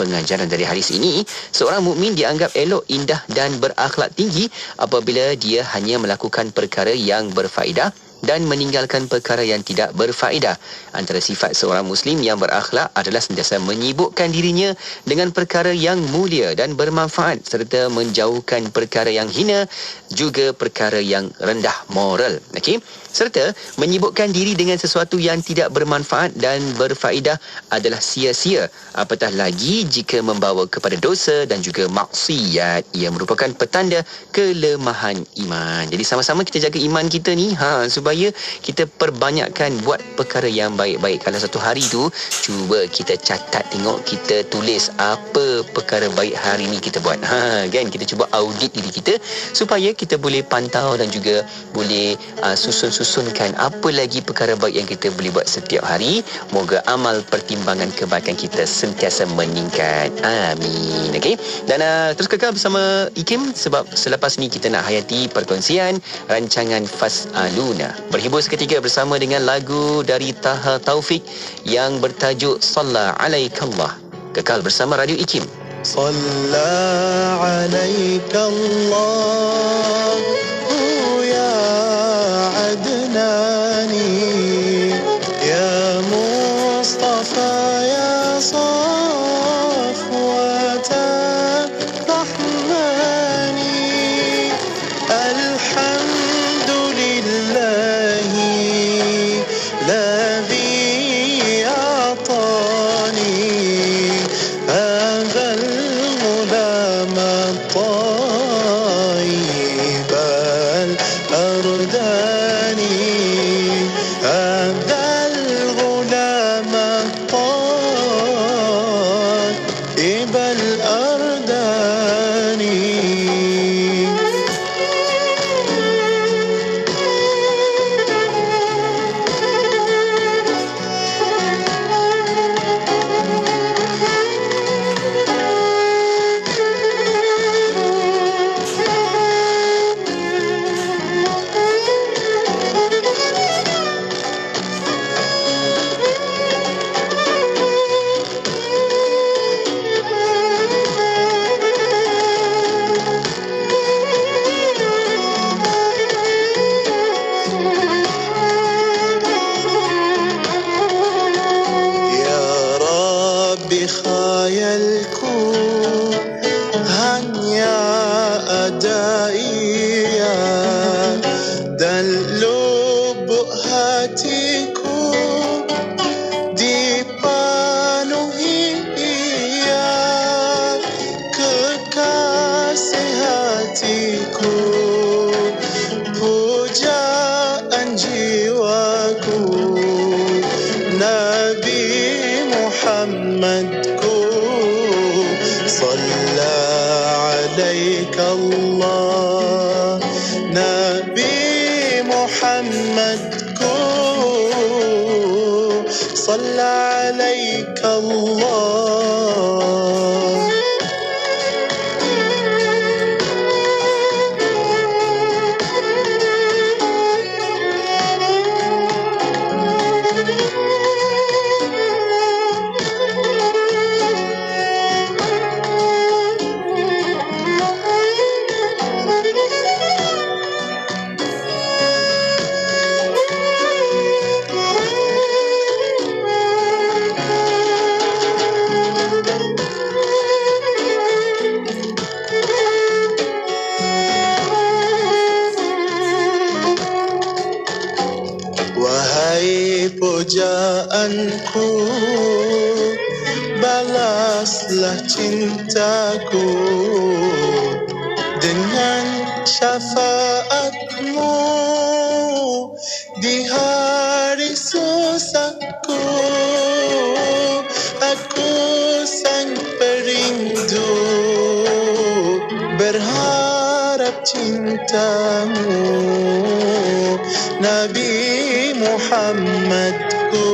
pengajaran dari hadis ini, seorang mukmin dianggap elok, indah dan berakhlak tinggi apabila dia hanya melakukan perkara yang berfaedah dan meninggalkan perkara yang tidak berfaedah. Antara sifat seorang Muslim yang berakhlak adalah sentiasa menyibukkan dirinya dengan perkara yang mulia dan bermanfaat serta menjauhkan perkara yang hina, juga perkara yang rendah moral. Okey? Serta menyibukkan diri dengan sesuatu yang tidak bermanfaat dan berfaedah adalah sia-sia. Apatah lagi jika membawa kepada dosa dan juga maksiat. Ia merupakan petanda kelemahan iman. Jadi sama-sama kita jaga iman kita ni, supaya kita perbanyakkan buat perkara yang baik-baik. Kalau satu hari tu cuba kita catat, tengok, kita tulis apa perkara baik hari ni kita buat. Kan, kita cuba audit diri kita supaya kita boleh pantau dan juga boleh susunkan apa lagi perkara baik yang kita boleh buat setiap hari. Moga amal pertimbangan kebaikan kita sentiasa meningkat. Amin. Okey. Dan terus kekal bersama Ikim, sebab selepas ni kita nak hayati perkongsian rancangan Fas'aluna. Berhibur seketika bersama dengan lagu dari Taha Taufik yang bertajuk Salla Alaikallah. Kekal bersama Radio Ikim. Salla Alaikallah ya Adnani ya Mustafa ya Safwata Rahmani Alhamdulillahi الذي أعطاني هذا الغلام الطيب الأرداني هذا الغلام الطيب الأرداني khayalku hanya adaiya dan lubuk hatiku dipenuhi ia kekasih hatiku pujaan jiwaku Nabi Muhammadku Salla alaika Allah Nabi Muhammadku Salla alaika Allah Wahai pujaanku, balaslah cintaku dengan syafaatmu di hari susahku. Aku sang perindu berharap cintamu Nabi Muhammadku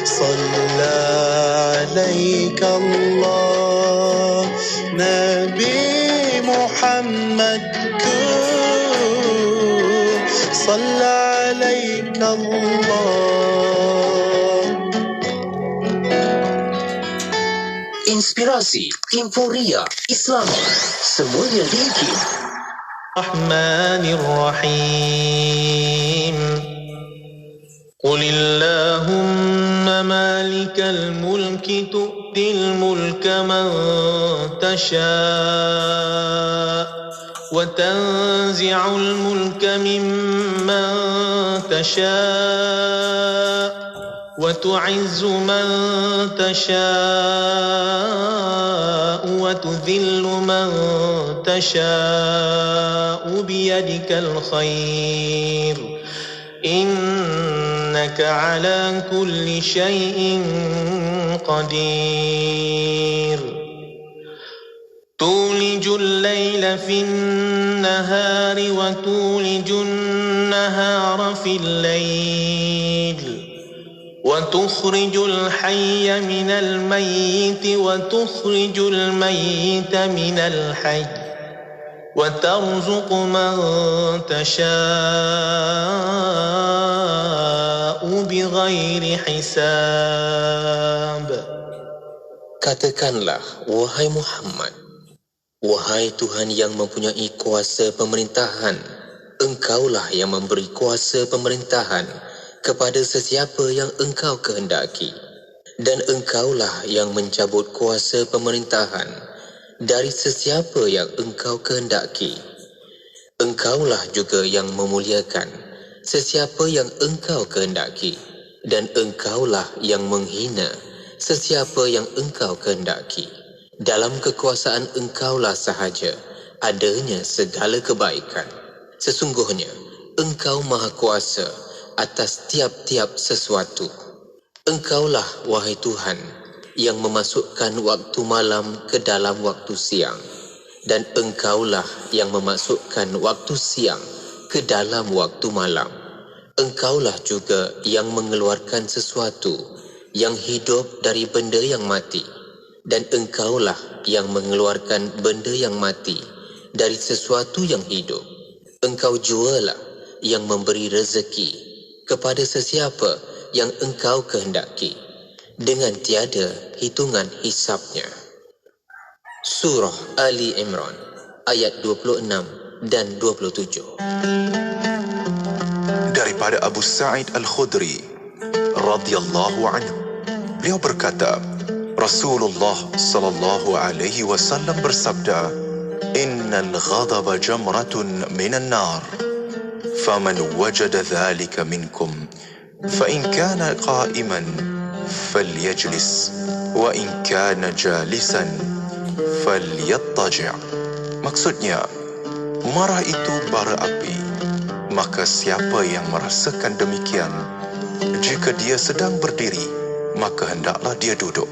Salla alaika Allah Nabi Muhammadku Salla alaika Allah. inspirasi, inforia, Islam, semuanya di الرحمن الرحيم قل اللهم مالك الملك تؤتي الملك من تشاء وتنزع الملك ممن تشاء وتعز من تشاء وتذل من تشاء بيدك الخير إنك على كل شيء قدير تولج الليل في النهار وتولج النهار في الليل وتخرج الحي من الميت وتخرج الميت من الحي وترزق من تشاء بغير حساب. Katakanlah, wahai Muhammad, wahai Tuhan yang mempunyai kuasa pemerintahan, Engkaulah yang memberi kuasa pemerintahan kepada sesiapa yang Engkau kehendaki, dan Engkaulah yang mencabut kuasa pemerintahan dari sesiapa yang Engkau kehendaki. Engkaulah juga yang memuliakan sesiapa yang Engkau kehendaki, dan Engkaulah yang menghina sesiapa yang Engkau kehendaki. Dalam kekuasaan Engkaulah sahaja adanya segala kebaikan. Sesungguhnya Engkau Maha Kuasa atas tiap-tiap sesuatu. Engkaulah, wahai Tuhan, yang memasukkan waktu malam ke dalam waktu siang, dan Engkaulah yang memasukkan waktu siang ke dalam waktu malam. Engkaulah juga yang mengeluarkan sesuatu yang hidup dari benda yang mati, dan Engkaulah yang mengeluarkan benda yang mati dari sesuatu yang hidup. Engkau jualah yang memberi rezeki kepada sesiapa yang Engkau kehendaki, dengan tiada hitungan hisabnya. Surah Ali Imran ayat 26 dan 27. Daripada Abu Sa'id Al-Khudri radhiyallahu anhu, beliau berkata, Rasulullah sallallahu alaihi wasallam bersabda, Innal ghadaba jamratun minan nar, faman wajada dhalika minkum, fa in kana qa'iman falyajlis, wa in kana jalisan falyattaji'. Maksudnya, marah itu bara api, maka siapa yang merasakan demikian, jika dia sedang berdiri, maka hendaklah dia duduk,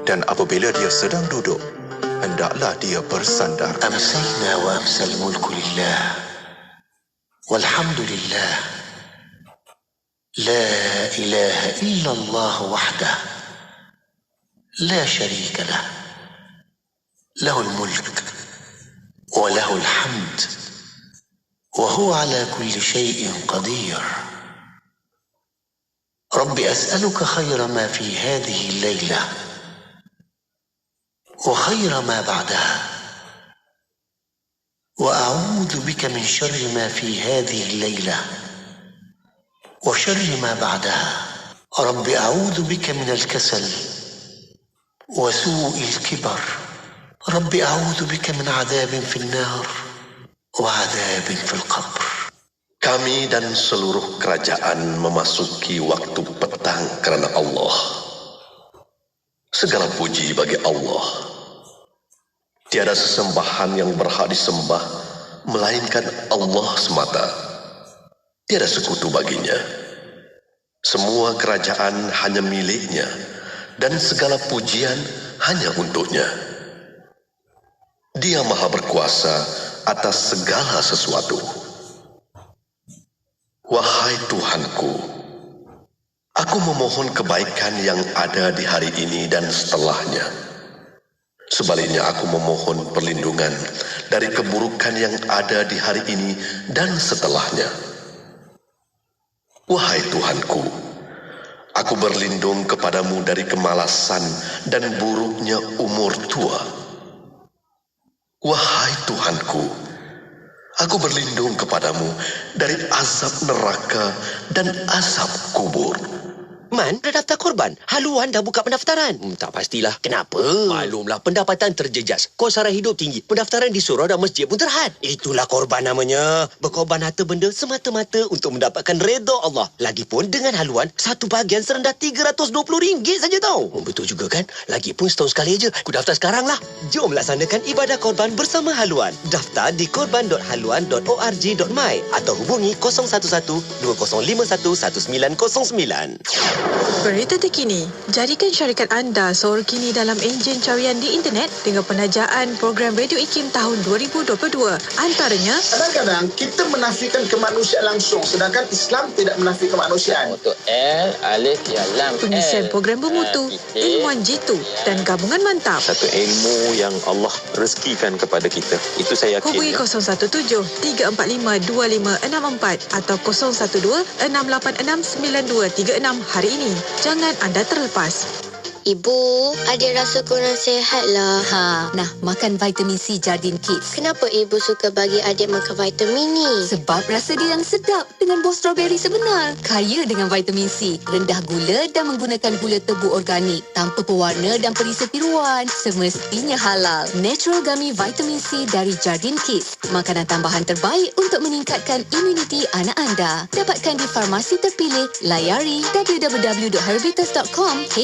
dan apabila dia sedang duduk, hendaklah dia bersandar. Amsayna wa amsal mulku lillah, walhamdulillah, la ilaha illallah wahdah, la sharika lah, lahul mulk wa lahul hamd, wa huwa ala kulli shay'in qadir. Rabbi as'aluka khayra ma fi hadhihi al-laylah وخير ما بعدها وأعوذ بك من شر ما في هذه الليلة وشر ما بعدها. رب أعوذ بك من الكسل وسوء الكبر. رب أعوذ بك من عذاب في النار وعذاب في القبر. Kami dan seluruh kerajaan memasuki waktu petang kerana Allah. Segala puji bagi Allah. Tiada sesembahan yang berhak disembah melainkan Allah semata. Tiada sekutu baginya. Semua kerajaan hanya miliknya, dan segala pujian hanya untuknya. Dia Maha berkuasa atas segala sesuatu. Wahai Tuhanku, aku memohon kebaikan yang ada di hari ini dan setelahnya. Sebaliknya aku memohon perlindungan dari keburukan yang ada di hari ini dan setelahnya. Wahai Tuhanku, Aku berlindung kepadamu dari kemalasan dan buruknya umur tua. Wahai Tuhanku, aku berlindung kepadamu dari azab neraka dan azab kubur. Man, dah daftar korban. Haluan dah buka pendaftaran. Tak pastilah. Kenapa? Maklumlah, pendapatan terjejas. Kos sara hidup tinggi. Pendaftaran di surau dan masjid pun terhad. Itulah korban namanya. Berkorban harta benda semata-mata untuk mendapatkan redha Allah. Lagipun dengan haluan, satu bahagian serendah RM320 saja tau. Betul juga kan? Lagipun setahun sekali aja. Aku daftar sekarang lah. Jom laksanakan ibadah korban bersama haluan. Daftar di korban.haluan.org.my atau hubungi 011-2051-1909. Berita terkini, jadikan syarikat anda seorang kini dalam enjin carian di internet dengan penajaan program Radio IKIM tahun 2022. Antaranya, kadang-kadang kita menafikan kemanusiaan langsung sedangkan Islam tidak menafikan kemanusiaan. Untuk L, alif, ya, lam. pengisian program bermutu, ilmuwan jitu dan gabungan mantap. Satu ilmu yang Allah rezekikan kepada kita. Itu saya yakin. Hubungi 017-345-2564 atau 012-686-9236 hari ini. Jangan anda terlepas. Ibu, adik rasa kurang sihat lah. Nah, makan vitamin C Jardin Kids. Kenapa ibu suka bagi adik makan vitamin ni? Sebab rasa dia yang sedap dengan buah strawberry sebenar. Kaya dengan vitamin C, rendah gula dan menggunakan gula tebu organik, tanpa pewarna dan perisa tiruan. Semestinya halal. Natural Gummy Vitamin C dari Jardin Kids. Makanan tambahan terbaik untuk meningkatkan imuniti anak anda. Dapatkan di farmasi terpilih. Layari www.herbitus.com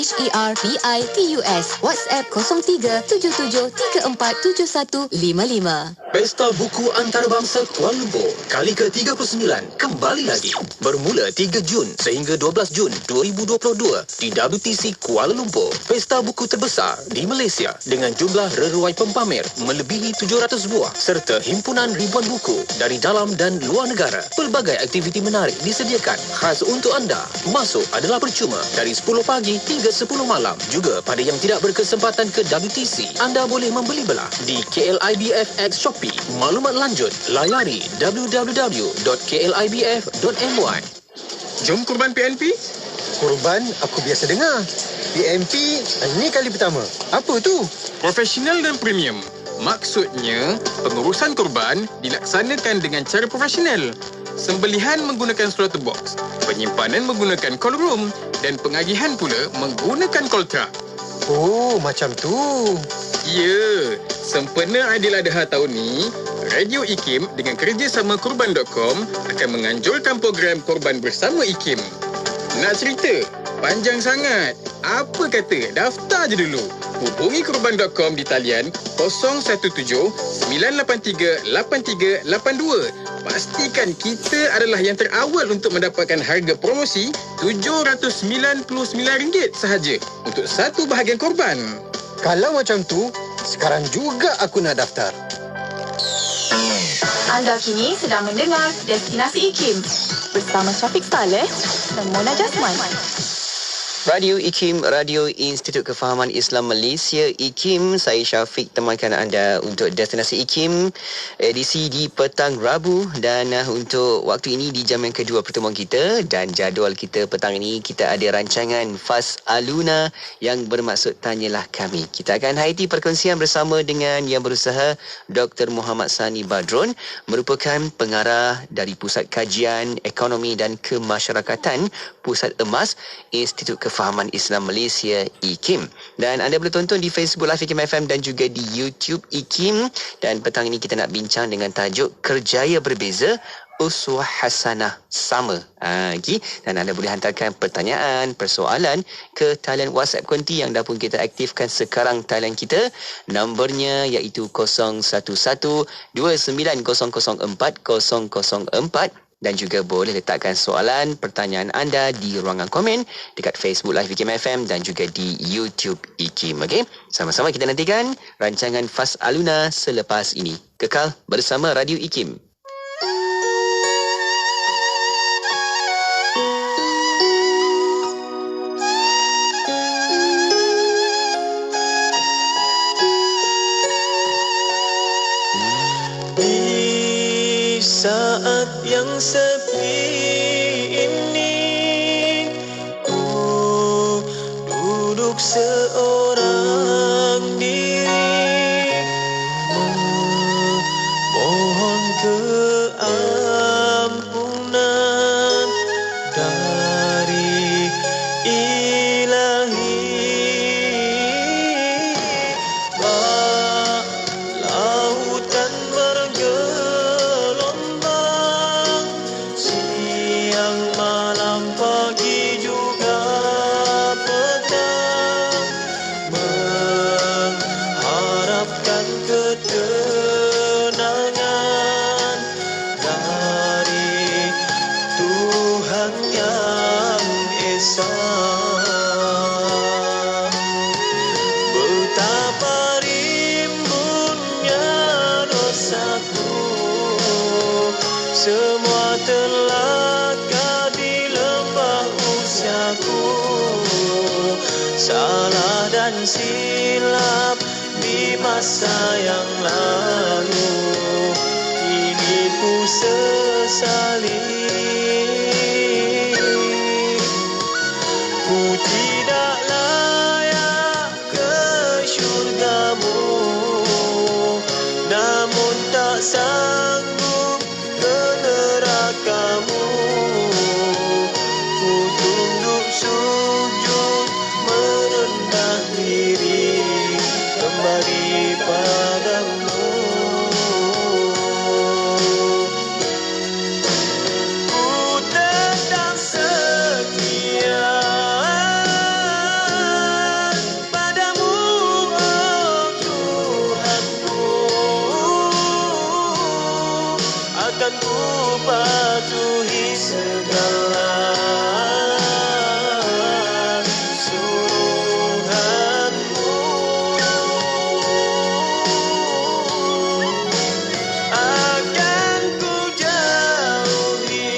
HERBITUS. WhatsApp 0377347155. Pesta Buku Antarabangsa Kuala Lumpur kali ke-39 kembali lagi. Bermula 3 Jun sehingga 12 Jun 2022 di WTC Kuala Lumpur. Pesta buku terbesar di Malaysia dengan jumlah reruai pempamer melebihi 700 buah serta himpunan ribuan buku dari dalam dan luar negara. Pelbagai aktiviti menarik disediakan khas untuk anda. Masuk adalah percuma dari 10 pagi hingga 10 malam. Juga pada yang tidak berkesempatan ke WTC, anda boleh membeli belah di KLIBF X Shopee. Maklumat lanjut, layari www.klibf.my. Jom kurban PNP? Kurban aku biasa dengar. PNP ini kali pertama. Apa tu? Profesional dan premium. Maksudnya, pengurusan kurban dilaksanakan dengan cara profesional. Sembelihan menggunakan slaughter box, penyimpanan menggunakan cold room dan pengagihan pula menggunakan cold truck. Oh, macam tu. Ya, sempena Aidiladha tahun ni, Radio IKIM dengan kerjasama Kurban.com akan menganjurkan program Kurban Bersama IKIM. Nak cerita? Panjang sangat. Apa kata, daftar je dulu. Hubungi Kurban.com di talian 017-983-8382. Pastikan kita adalah yang terawal untuk mendapatkan harga promosi RM799 sahaja untuk satu bahagian korban. Kalau macam tu, sekarang juga aku nak daftar. Anda kini sedang mendengar Destinasi IKIM bersama Syafiq Saleh dan Mona Jasman. Radio IKIM, Radio Institut Kefahaman Islam Malaysia IKIM. Saya Syafiq temankan anda untuk Destinasi IKIM edisi di petang Rabu, dan untuk waktu ini di jam yang kedua pertemuan kita, dan jadual kita petang ini kita ada rancangan Fas Aluna yang bermaksud Tanyalah Kami. Kita akan hayati perkongsian bersama dengan yang berusaha Dr. Muhammad Sani Badron, merupakan pengarah dari Pusat Kajian Ekonomi dan Kemasyarakatan Pusat Emas Institut Kefahaman Islam Malaysia IKIM. Dan anda boleh tonton di Facebook Live IKIM FM dan juga di YouTube IKIM. Dan petang ini kita nak bincang dengan tajuk Kerjaya Berbeza, Uswah Hasanah Sama. Dan anda boleh hantarkan pertanyaan, persoalan ke talian WhatsApp konti yang dah pun kita aktifkan sekarang talian kita. Nombornya iaitu 0112900404. Dan juga boleh letakkan soalan, pertanyaan anda di ruangan komen dekat Facebook Live IKIM FM dan juga di YouTube IKIM. Okey, sama-sama kita nantikan rancangan Fas Aluna selepas ini. Kekal bersama Radio IKIM. Saat yang sepi ini, ku seorang diri, mohon keampunan dari Ilahi. Lautan bergelombang, siang malam pagi juga petang, mengharapkan ketenangan dari Tuhan yang Esa. Betapa rimbunnya dosaku, semua telaka di lembah usiaku. Salah dan silap di masa yang lalu, kini ku sesali. Ku tidak layak ke syurgamu, namun tak sanggup ke nerakamu. Ku tunduk sujud merendah diri kembali padamu. Ku tetap setia padamu, oh Tuhanku. Akan ku patuhi segala suruhanmu. Akan ku jauhi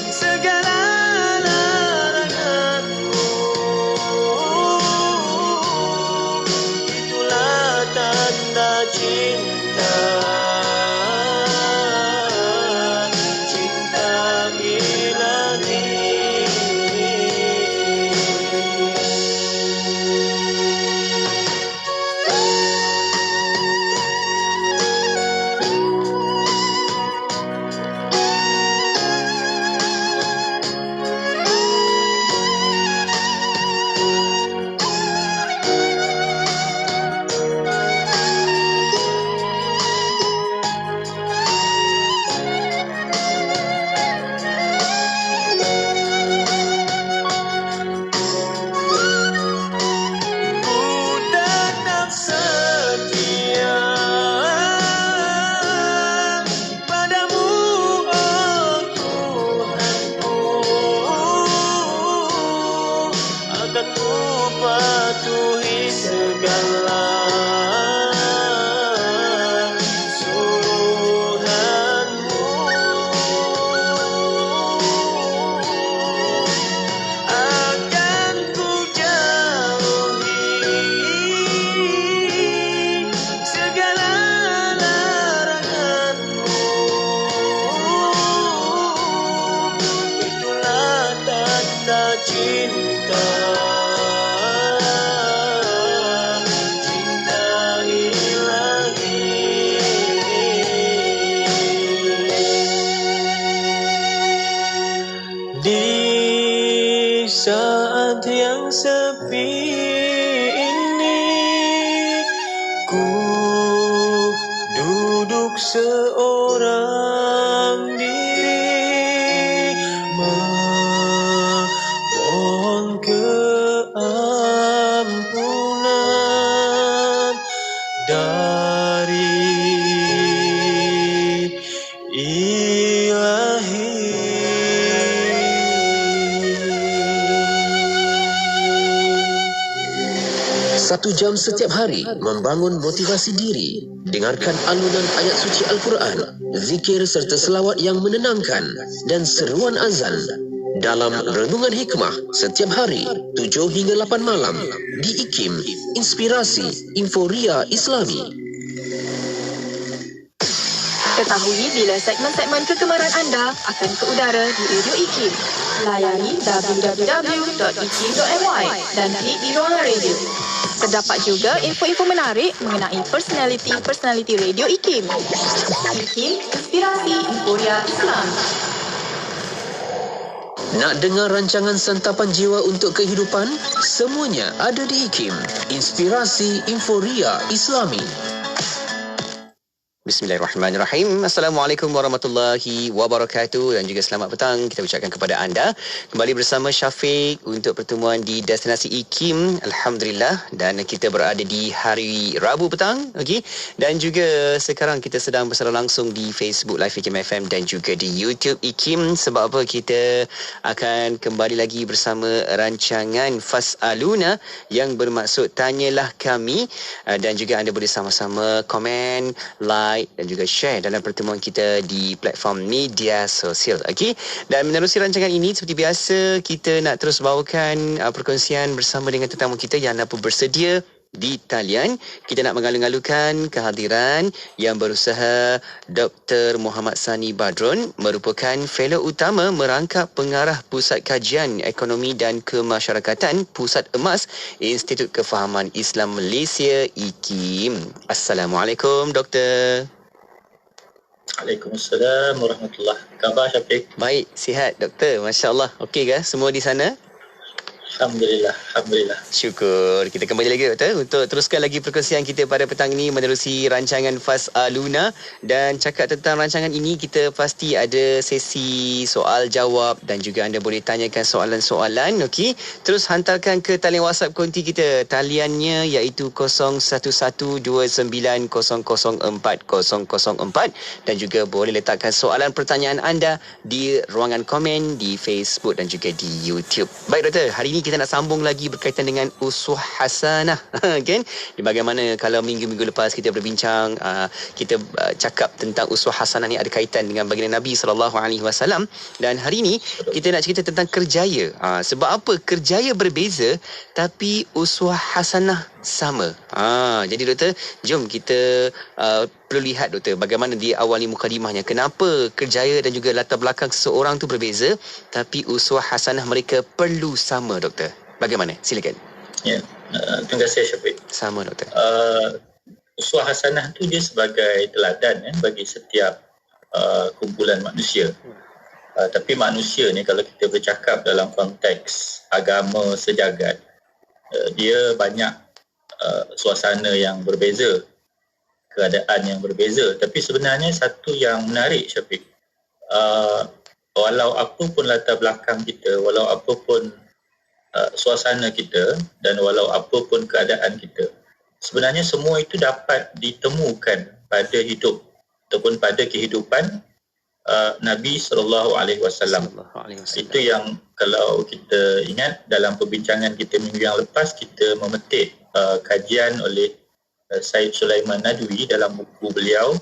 segala laranganmu. Itulah tanda cinta, cinta ilahi. Ku tetap setia padamu, oh Tuhanku. Akan ku patuhi segala suruhanmu. Akan ku jauhi segala laranganmu. Itulah tanda cinta, cinta ilahi. Di saat yang sepi ini, ku duduk seorang diri, memohon keampunan dari Ilahi. 1 jam setiap hari membangun motivasi diri. Dengarkan alunan ayat suci Al-Quran, zikir serta selawat yang menenangkan dan seruan azan dalam Renungan Hikmah setiap hari 7 hingga 8 malam di IKIM, Inspirasi Inforia Islami. Ketahui bila segmen-segmen kegemaran anda akan ke udara di Radio IKIM. Layari www.ikim.my dan klik di ruangan radio. Terdapat juga info-info menarik mengenai personaliti Radio IKIM. IKIM, inspirasi euforia Islam. Nak dengar rancangan santapan jiwa untuk kehidupan? Semuanya ada di IKIM. Inspirasi Inforia Islami. Bismillahirrahmanirrahim. Assalamualaikum warahmatullahi wabarakatuh dan juga selamat petang kita ucapkan kepada anda. Kembali bersama Syafiq untuk pertemuan di Destinasi IKIM. Alhamdulillah, dan kita berada di hari Rabu petang, okey. Dan juga sekarang kita sedang bersama langsung di Facebook Live IKIM FM dan juga di YouTube IKIM. Sebab apa? Kita akan kembali lagi bersama rancangan Fas'aluna yang bermaksud tanyalah kami, dan juga anda boleh sama-sama komen, like dan juga share dalam pertemuan kita di platform media sosial. Okey. Dan menerusi rancangan ini seperti biasa, kita nak terus bawakan perkongsian bersama dengan tetamu kita yang dah pun bersedia di talian. Kita nak mengalu-alukan kehadiran yang berusaha Dr. Muhammad Sani Badrun, merupakan fellow utama merangkap pengarah Pusat Kajian Ekonomi dan Kemasyarakatan Pusat Emas Institut Kefahaman Islam Malaysia IKIM. Assalamualaikum Doktor. Waalaikumsalam warahmatullahi wabarakatuh. Khabar Syafiq? Baik, sihat Doktor. Masya Allah. Okey ke semua di sana? Alhamdulillah. Syukur. Kita kembali lagi Doktor untuk teruskan lagi perkongsian kita pada petang ini menerusi rancangan Fas'aluna. Dan cakap tentang rancangan ini, kita pasti ada sesi soal jawab dan juga anda boleh tanyakan soalan-soalan. Okey, terus hantarkan ke talian WhatsApp konti kita. Taliannya iaitu 0112900404 dan juga boleh letakkan soalan pertanyaan anda di ruangan komen di Facebook dan juga di YouTube. Baik Doktor, hari ini kita nak sambung lagi berkaitan dengan uswah hasanah. Kan? Bagaimana kalau minggu-minggu lepas kita berbincang, kita cakap tentang uswah hasanah ni ada kaitan dengan baginda Nabi SAW, dan hari ini kita nak cerita tentang kerjaya. Sebab apa kerjaya berbeza tapi uswah hasanah sama. Jadi Doktor, jom kita perlu lihat Doktor bagaimana di awal ni mukadimahnya, kenapa kerjaya dan juga latar belakang seseorang tu berbeza tapi uswah hasanah mereka perlu sama Doktor. Bagaimana? Silakan. Ya, terima kasih Syafiq. Sama Doktor. Uswah hasanah tu dia sebagai teladan bagi setiap kumpulan manusia. Tapi manusia ni kalau kita bercakap dalam konteks agama sejagat, dia banyak suasana yang berbeza, keadaan yang berbeza. Tapi sebenarnya satu yang menarik Syafiq, walau apa pun latar belakang kita, walau apa pun suasana kita dan walau apa pun keadaan kita, sebenarnya semua itu dapat ditemukan pada hidup ataupun pada kehidupan Nabi SAW. Itu yang kalau kita ingat dalam perbincangan kita minggu yang lepas, kita memetik kajian oleh Syed Sulaiman Nadwi dalam buku beliau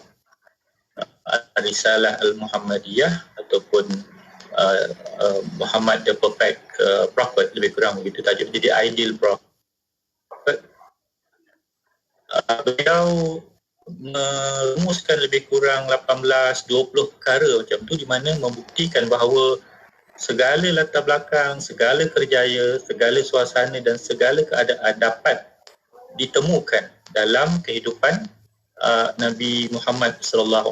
Risalah Al-Muhammadiyah ataupun Muhammad the Perfect Prophet, lebih kurang begitu tajuk. Jadi Ideal Prophet. Beliau merumuskan lebih kurang 18-20 perkara macam tu, di mana membuktikan bahawa segala latar belakang, segala kerjaya, segala suasana dan segala keadaan dapat ditemukan dalam kehidupan Nabi Muhammad SAW.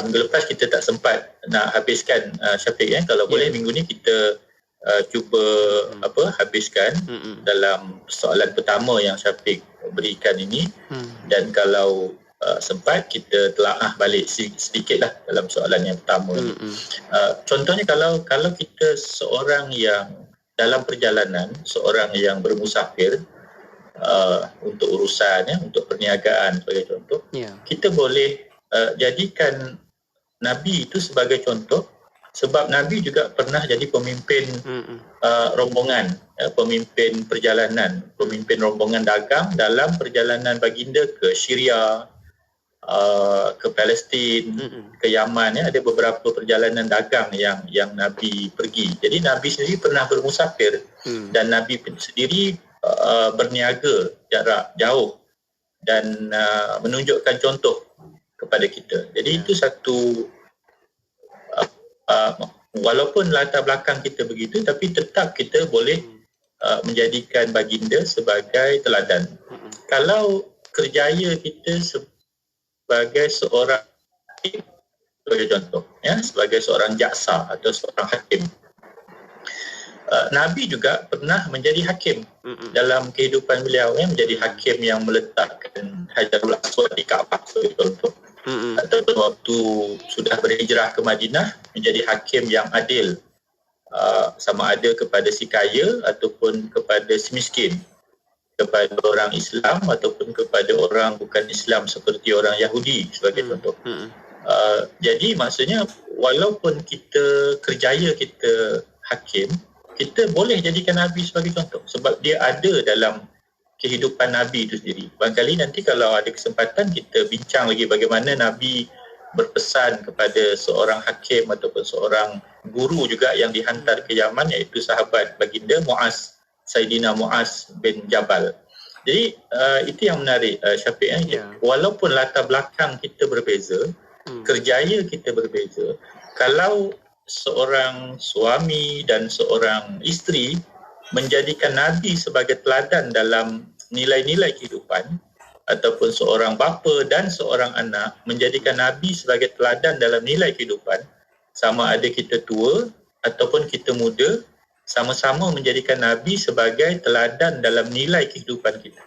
Minggu lepas kita tak sempat nak habiskan Syafiq, kalau boleh minggu ni kita cuba habiskan dalam soalan pertama yang Syafiq berikan ini, dan kalau sempat kita telaah balik sedikitlah dalam soalan yang pertama ni. Contohnya kalau kita seorang yang dalam perjalanan, seorang yang bermusafir untuk urusan, untuk perniagaan sebagai contoh, kita boleh jadikan Nabi itu sebagai contoh, sebab Nabi juga pernah jadi pemimpin rombongan, pemimpin perjalanan, pemimpin rombongan dagang dalam perjalanan baginda ke Syria, ke Palestin, ke Yaman. Ada beberapa perjalanan dagang yang Nabi pergi. Jadi Nabi sendiri pernah bermusafir, dan Nabi sendiri berniaga jarak jauh dan menunjukkan contoh kepada kita. Jadi itu satu walaupun latar belakang kita begitu, tapi tetap kita boleh menjadikan baginda sebagai teladan. Kalau kerjaya kita sebagai seorang hakim, sebagai contoh, sebagai seorang jaksa atau seorang hakim, Nabi juga pernah menjadi hakim dalam kehidupan beliau, menjadi hakim yang meletakkan Hajarul Aswad di Kaabah sebagai contoh. Ataupun waktu sudah berhijrah ke Madinah, menjadi hakim yang adil, sama ada kepada si kaya ataupun kepada si miskin, kepada orang Islam ataupun kepada orang bukan Islam seperti orang Yahudi sebagai contoh. Jadi maksudnya walaupun kita kerjaya kita hakim, kita boleh jadikan Nabi sebagai contoh sebab dia ada dalam kehidupan Nabi itu sendiri. Barangkali nanti kalau ada kesempatan kita bincang lagi bagaimana Nabi berpesan kepada seorang hakim ataupun seorang guru juga yang dihantar ke Yaman, iaitu sahabat baginda Muaz, Saidina Muaz bin Jabal. Jadi itu yang menarik, Syafiq. Walaupun latar belakang kita berbeza, kerjaya kita berbeza, kalau seorang suami dan seorang isteri menjadikan Nabi sebagai teladan dalam nilai-nilai kehidupan, ataupun seorang bapa dan seorang anak menjadikan Nabi sebagai teladan dalam nilai kehidupan, sama ada kita tua ataupun kita muda, sama-sama menjadikan Nabi sebagai teladan dalam nilai kehidupan kita,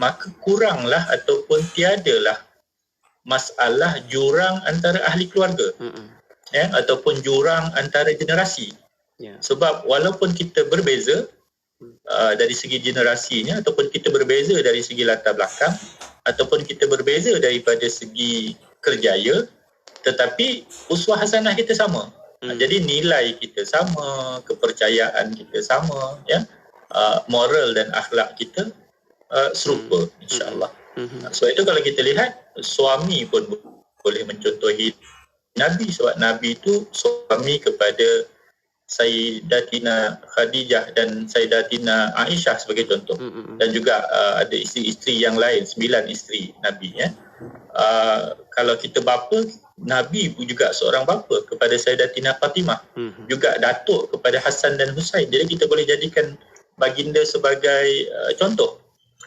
maka kuranglah ataupun tiadalah masalah jurang antara ahli keluarga, ataupun jurang antara generasi. Sebab walaupun kita berbeza dari segi generasinya, ataupun kita berbeza dari segi latar belakang, ataupun kita berbeza daripada segi kerjaya, tetapi uswah hasanah kita sama. Jadi nilai kita sama, kepercayaan kita sama, moral dan akhlak kita serupa, insya-Allah. Sebab itu kalau kita lihat, suami pun boleh mencontohi Nabi, sebab Nabi itu suami kepada Sayyidatina Khadijah dan Sayyidatina Aisyah sebagai contoh, dan juga ada isteri-isteri yang lain, 9 isteri Nabi. Kalau kita bapa, Nabi juga seorang bapa kepada Sayyidatina Fatimah, juga datuk kepada Hasan dan Husain. Jadi kita boleh jadikan baginda sebagai contoh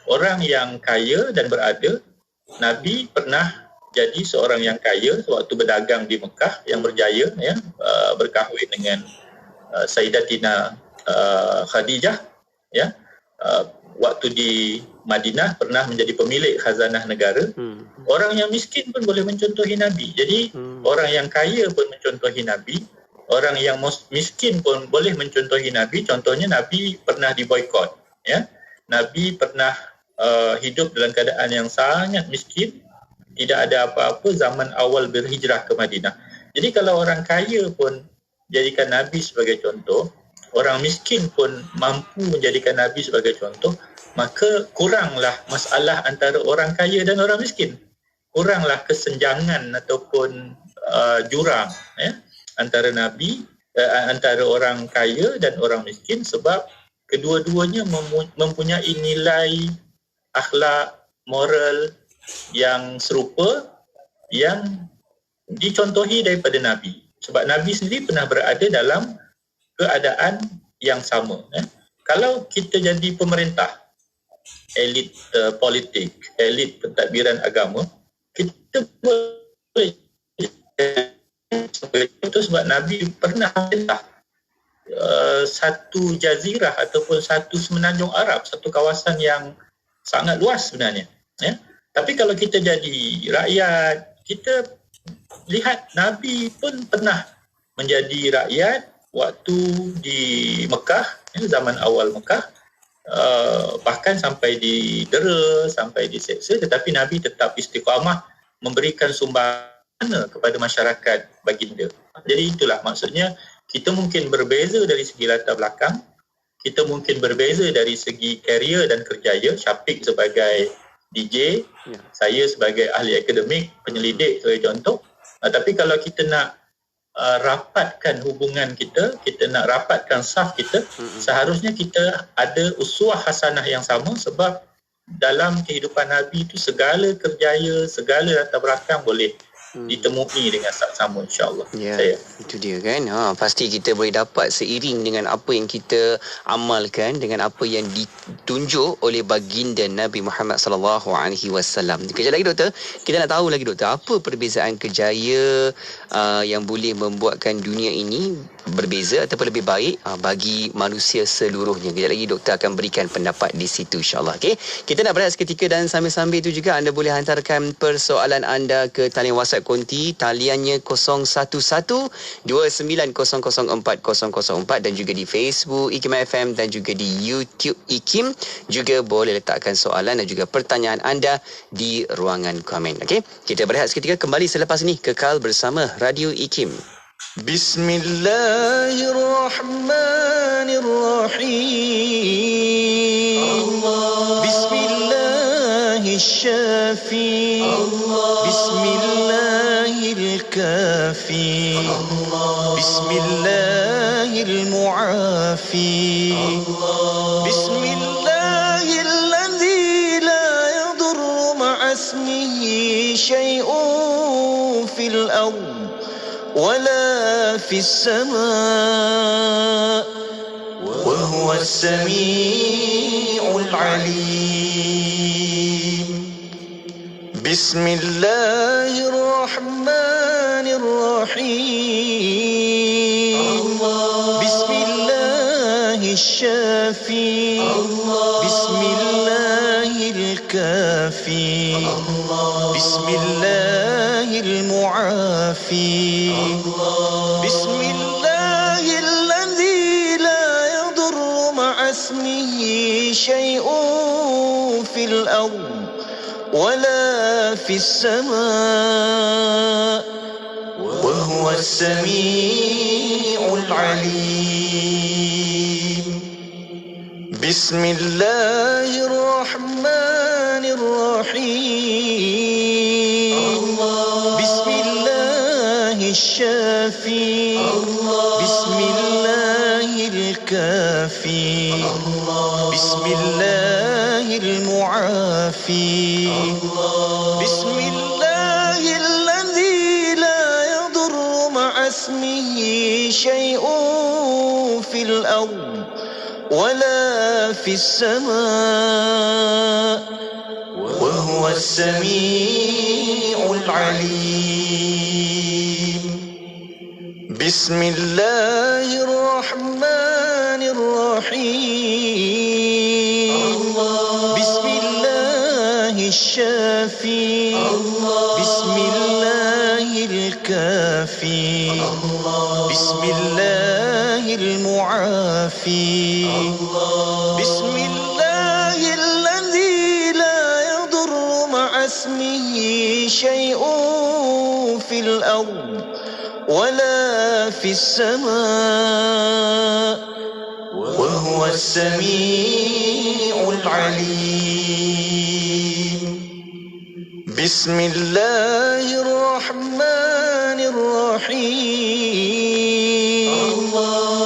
orang yang kaya dan berada. Nabi pernah jadi seorang yang kaya waktu berdagang di Mekah yang berjaya, berkahwin dengan Sayyidatina Khadijah, waktu di Madinah pernah menjadi pemilik khazanah negara. Orang yang miskin pun boleh mencontohi Nabi. Jadi orang yang kaya pun mencontohi Nabi, orang yang miskin pun boleh mencontohi Nabi. Contohnya Nabi pernah diboikot, Nabi pernah hidup dalam keadaan yang sangat miskin, tidak ada apa-apa zaman awal berhijrah ke Madinah. Jadi kalau orang kaya pun jadikan Nabi sebagai contoh, orang miskin pun mampu menjadikan Nabi sebagai contoh, maka kuranglah masalah antara orang kaya dan orang miskin. Kuranglah kesenjangan ataupun jurang antara Nabi, antara orang kaya dan orang miskin, sebab kedua-duanya mempunyai nilai akhlak, moral yang serupa, yang dicontohi daripada Nabi. Sebab Nabi sendiri pernah berada dalam keadaan yang sama. Kalau kita jadi pemerintah, elit politik, elit pentadbiran agama, kita boleh itu sebab Nabi pernah memerintah satu jazirah ataupun satu semenanjung Arab, satu kawasan yang sangat luas sebenarnya. Tapi kalau kita jadi rakyat, kita lihat Nabi pun pernah menjadi rakyat waktu di Mekah, zaman awal Mekah, bahkan sampai didera, sampai diseksa, tetapi Nabi tetap istiqamah memberikan sumbangan kepada masyarakat baginda. Jadi itulah maksudnya, kita mungkin berbeza dari segi latar belakang, kita mungkin berbeza dari segi karier dan kerjaya. Syafiq sebagai DJ, saya sebagai ahli akademik, penyelidik sebagai contoh. Tapi kalau kita nak rapatkan hubungan kita, kita nak rapatkan saf kita, seharusnya kita ada uswah hasanah yang sama, sebab dalam kehidupan Nabi itu segala kerjaya, segala latar belakang boleh ditemui dengan saksama, insya-Allah. Ya, itu dia kan. Pasti kita boleh dapat seiring dengan apa yang kita amalkan, dengan apa yang ditunjuk oleh baginda Nabi Muhammad sallallahu alaihi wasallam. Kejap lagi doktor, kita nak tahu lagi doktor, apa perbezaan kerjaya yang boleh membuatkan dunia ini berbeza ataupun lebih baik bagi manusia seluruhnya. Kejap lagi doktor akan berikan pendapat di situ, insya-Allah. Okey. Kita nak berehat seketika dan sambil-sambil itu juga anda boleh hantarkan persoalan anda ke talian WhatsApp konti, taliannya 0112900404 dan juga di Facebook IKIM FM dan juga di YouTube IKIM. Juga boleh letakkan soalan dan juga pertanyaan anda di ruangan komen. Okey, kita berehat seketika, kembali selepas ini. Kekal bersama Radio IKIM. Bismillahirrahmanirrahim. Bismillahirrahmanirrahim. Bismillahirkafi. Bismillahirmuafi. Bismillahilladzi la yadurru ma'asmihi syai'un fil ardh ولا في السماء وهو السميع العليم بسم الله الرحمن الرحيم بسم الله الشافي بسم الله الكافي بسم الله المعافي بسم الله الذي لا يضر مع اسمه شيء في الأرض ولا في السماء وهو السميع العليم بسم الله الرحمن الرحيم بسم الله الشافي بسم الله الكافي بسم الله المعافي بسم الله الذي لا يضر مع اسمه شيء في الأرض ولا في السماء وهو السميع العليم بسم الله الرحمن الرحيم بسم الله الشافي بسم الله الكافي بسم الله المعافي بسم الله الذي لا يضر مع اسمه شيء في الأرض ولا في السماء وهو السميع العليم بسم الله الرحمن الرحيم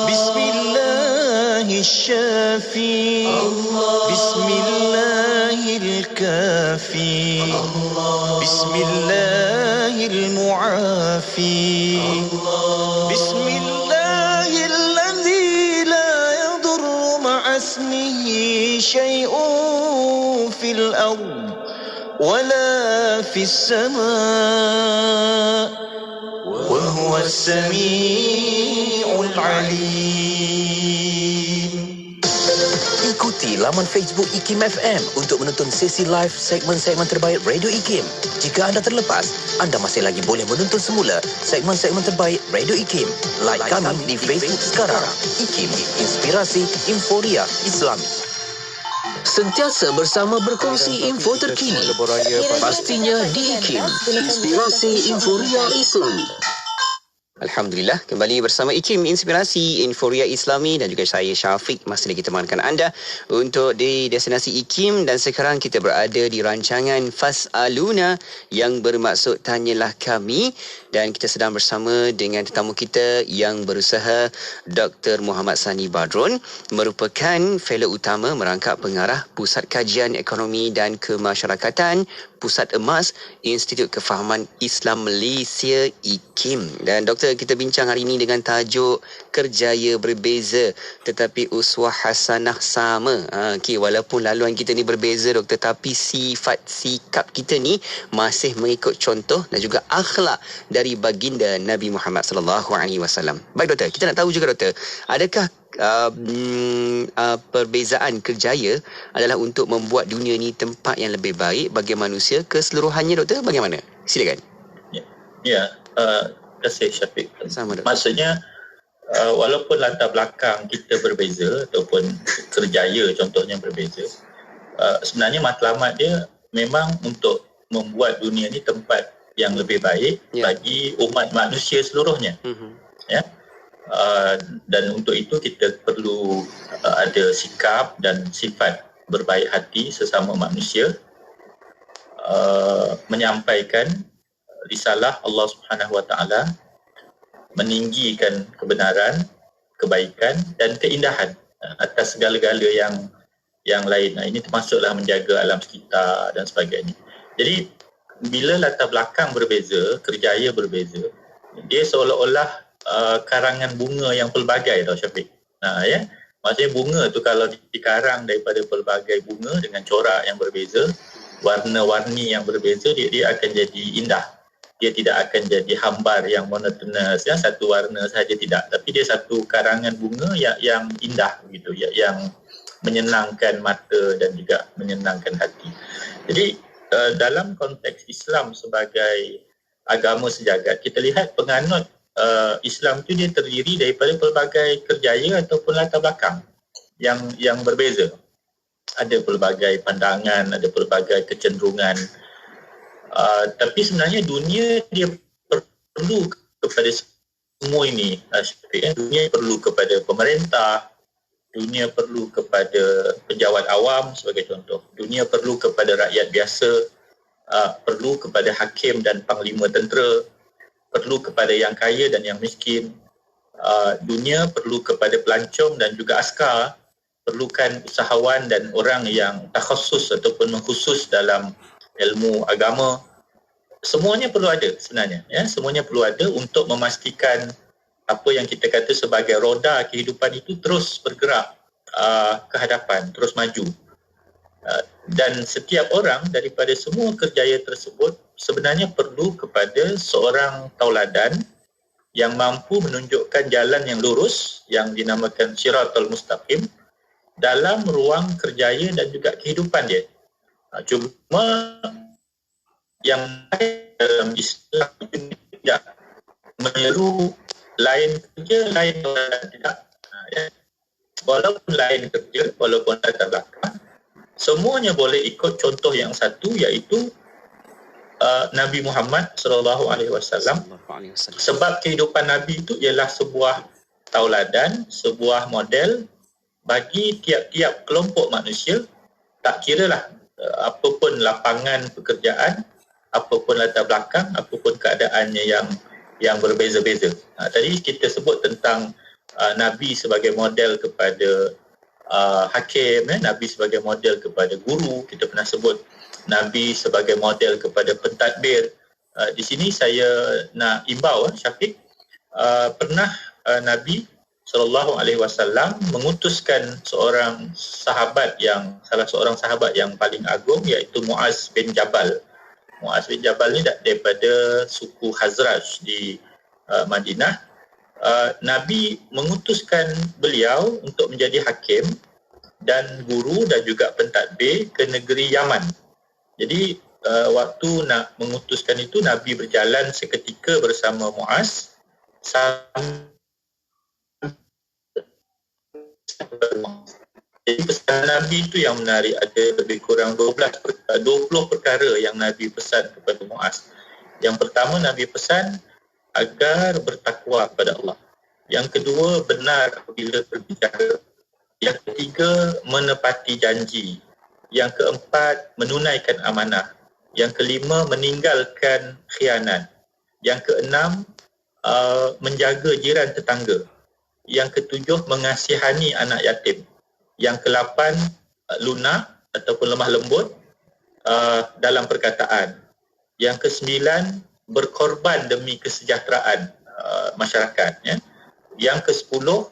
بسم الله الشافي بسم الله الكافي بسم الله المعافي بسم الله الذي لا يضر مع اسمه شيء في الأرض ولا في السماء وهو السميع العليم. Ikuti laman Facebook IKIM FM untuk menonton sesi live segmen-segmen terbaik Radio IKIM. Jika anda terlepas, anda masih lagi boleh menonton semula segmen-segmen terbaik Radio IKIM. Like kami di Facebook sekarang. IKIM, Inspirasi Inforia Islami. Sentiasa bersama berkongsi info terkini. Pastinya di IKIM, Inspirasi Inforia Islami. Alhamdulillah, kembali bersama IKIM Inspirasi Inforia Islami dan juga saya Syafiq masih lagi temankan anda untuk di destinasi IKIM, dan sekarang kita berada di rancangan Fas'aluna yang bermaksud tanyalah kami, dan kita sedang bersama dengan tetamu kita yang berusaha Dr. Muhammad Sani Badrun, merupakan fellow utama merangkap pengarah Pusat Kajian Ekonomi dan Kemasyarakatan Pusat Emas Institut Kefahaman Islam Malaysia IKIM. Dan Doktor, kita bincang hari ini dengan tajuk kerjaya berbeza tetapi uswah hasanah sama. Okey, walaupun laluan kita ni berbeza Doktor, tapi sifat sikap kita ni masih mengikut contoh dan juga akhlak dari baginda Nabi Muhammad sallallahu alaihi wasallam. Baik Doktor, kita nak tahu juga Doktor, adakah perbezaan kerjaya adalah untuk membuat dunia ni tempat yang lebih baik bagi manusia keseluruhannya Doktor? Bagaimana? Silakan. Ya, terima kasih Syafiq. Maksudnya walaupun latar belakang kita berbeza ataupun kerjaya contohnya berbeza, sebenarnya matlamat dia memang untuk membuat dunia ni tempat yang lebih baik bagi umat manusia seluruhnya. Ya. Dan untuk itu kita perlu ada sikap dan sifat berbaik hati sesama manusia, menyampaikan risalah Allah Subhanahu Wa Taala, meninggikan kebenaran, kebaikan dan keindahan atas segala-gala yang lain. Ini termasuklah menjaga alam sekitar dan sebagainya. Jadi bila latar belakang berbeza, kerjaya berbeza, dia seolah-olah karangan bunga yang pelbagai tau Syafiq. Ya. Maksudnya bunga tu kalau dikarang daripada pelbagai bunga dengan corak yang berbeza, warna-warni yang berbeza, dia akan jadi indah. Dia tidak akan jadi hambar yang monotonous, ya, satu warna sahaja, tidak. Tapi dia satu karangan bunga yang indah begitu, yang menyenangkan mata dan juga menyenangkan hati. Jadi dalam konteks Islam sebagai agama sejagat, kita lihat penganut Islam itu dia terdiri daripada pelbagai kerjaya ataupun latar belakang yang berbeza. Ada pelbagai pandangan, ada pelbagai kecenderungan. Tapi sebenarnya dunia dia perlu kepada semua ini. Dunia perlu kepada pemerintah, dunia perlu kepada pejabat awam sebagai contoh, dunia perlu kepada rakyat biasa, perlu kepada hakim dan panglima tentera, perlu kepada yang kaya dan yang miskin, dunia perlu kepada pelancong dan juga askar, perlukan usahawan dan orang yang takhasus ataupun mengkhusus dalam ilmu agama. Semuanya perlu ada sebenarnya, ya, semuanya perlu ada untuk memastikan apa yang kita kata sebagai roda kehidupan itu terus bergerak ke hadapan, terus maju. Dan setiap orang daripada semua kerjaya tersebut sebenarnya perlu kepada seorang tauladan yang mampu menunjukkan jalan yang lurus yang dinamakan Siratal Mustaqim dalam ruang kerjaya dan juga kehidupan dia. Cuma yang dalam Islam tidak menyeru lain kerja, lain tidak. Walaupun lain kerja, walaupun latar belakang, semuanya boleh ikut contoh yang satu, iaitu Nabi Muhammad SAW. Sebab kehidupan Nabi itu ialah sebuah tauladan, sebuah model bagi tiap-tiap kelompok manusia, tak kiralah apapun lapangan pekerjaan, apapun latar belakang, apapun keadaannya yang berbeza-beza. Tadi kita sebut tentang Nabi sebagai model kepada hakim, Nabi sebagai model kepada guru. Kita pernah sebut Nabi sebagai model kepada pentadbir. Di sini saya nak imbau, Syafiq, pernah Nabi SAW mengutuskan salah seorang sahabat yang paling agung, iaitu Muaz bin Jabal. Muaz bin Jabal ni daripada suku Khazraj di Madinah. Nabi mengutuskan beliau untuk menjadi hakim dan guru dan juga pentadbir ke negeri Yaman. Jadi waktu nak mengutuskan itu, Nabi berjalan seketika bersama Muaz Jadi pesan Nabi itu yang menarik. Ada lebih kurang 20 perkara yang Nabi pesan kepada Muaz. Yang pertama, Nabi pesan agar bertakwa kepada Allah. Yang kedua, benar apabila berbicara. Yang ketiga, menepati janji. Yang keempat, menunaikan amanah. Yang kelima, meninggalkan khianat. Yang keenam, menjaga jiran tetangga. Yang ketujuh, mengasihani anak yatim. Yang ke-8, lunak ataupun lemah lembut dalam perkataan. Yang ke-9, berkorban demi kesejahteraan masyarakat. Ya. Yang ke-10,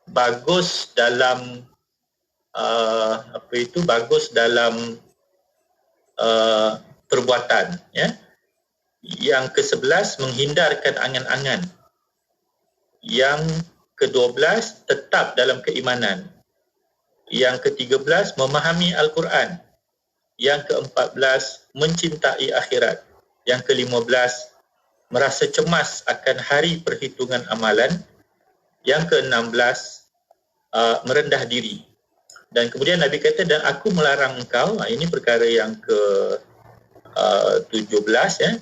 bagus dalam bagus dalam perbuatan. Ya. Yang ke-11, menghindarkan angan-angan. Yang ke-12, tetap dalam keimanan. Yang ke-13, memahami Al-Quran. Yang ke-14, mencintai akhirat. Yang ke-15, merasa cemas akan hari perhitungan amalan. Yang ke-16, merendah diri. Dan kemudian Nabi kata, dan aku melarang engkau, ini perkara yang ke-17, ya,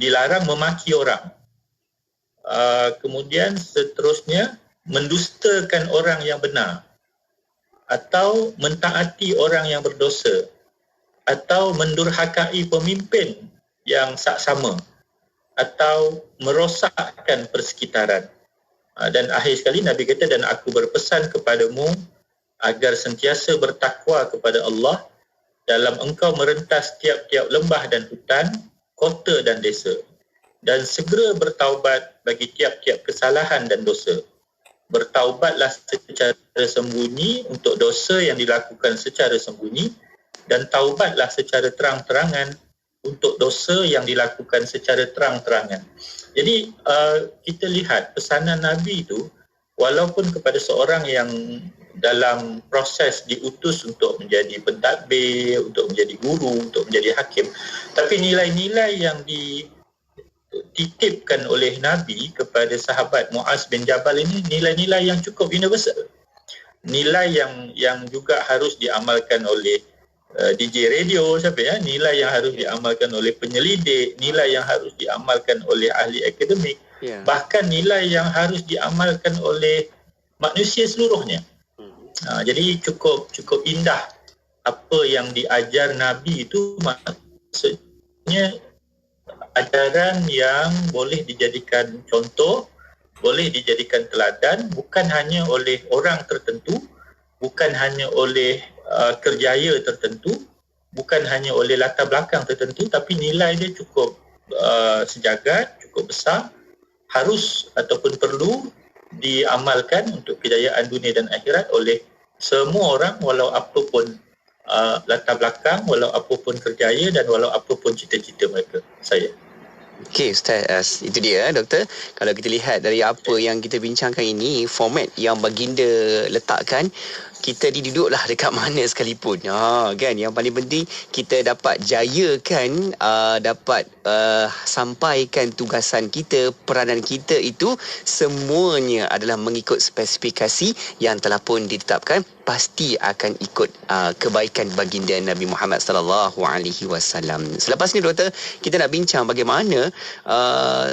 dilarang memaki orang. Kemudian seterusnya, mendustakan orang yang benar, atau mentaati orang yang berdosa, atau mendurhakai pemimpin yang saksama, atau merosakkan persekitaran. Dan akhir sekali Nabi kata, dan aku berpesan kepadamu agar sentiasa bertakwa kepada Allah dalam engkau merentas tiap-tiap lembah dan hutan, kota dan desa, dan segera bertaubat bagi tiap-tiap kesalahan dan dosa. Bertaubatlah secara sembunyi untuk dosa yang dilakukan secara sembunyi, dan taubatlah secara terang-terangan untuk dosa yang dilakukan secara terang-terangan. Jadi kita lihat pesanan Nabi itu, walaupun kepada seorang yang dalam proses diutus untuk menjadi pentadbir, untuk menjadi guru, untuk menjadi hakim, tapi nilai-nilai yang dititipkan oleh Nabi kepada sahabat Muaz bin Jabal ini nilai-nilai yang cukup universal. Nilai yang juga harus diamalkan oleh DJ radio, nilai yang harus diamalkan oleh penyelidik, nilai yang harus diamalkan oleh ahli akademik, bahkan nilai yang harus diamalkan oleh manusia seluruhnya. Jadi cukup indah apa yang diajar Nabi itu, maksudnya ajaran yang boleh dijadikan contoh, boleh dijadikan teladan, bukan hanya oleh orang tertentu, bukan hanya oleh kerjaya tertentu, bukan hanya oleh latar belakang tertentu, tapi nilai dia cukup sejagat, cukup besar, harus ataupun perlu diamalkan untuk kejayaan dunia dan akhirat oleh semua orang, walau apapun latar belakang, walau apapun kerjaya dan walau apapun cita-cita mereka. Okey Ustaz, itu dia Doktor. Kalau kita lihat dari apa yang kita bincangkan ini, format yang baginda letakkan, kita diduduklah dekat mana sekalipun. Kan, yang paling penting kita dapat jayakan, dapat sampaikan tugasan kita, peranan kita itu semuanya adalah mengikut spesifikasi yang telah pun ditetapkan, pasti akan ikut kebaikan baginda Nabi Muhammad sallallahu alaihi wasallam. Selepas ni Doktor, kita nak bincang bagaimana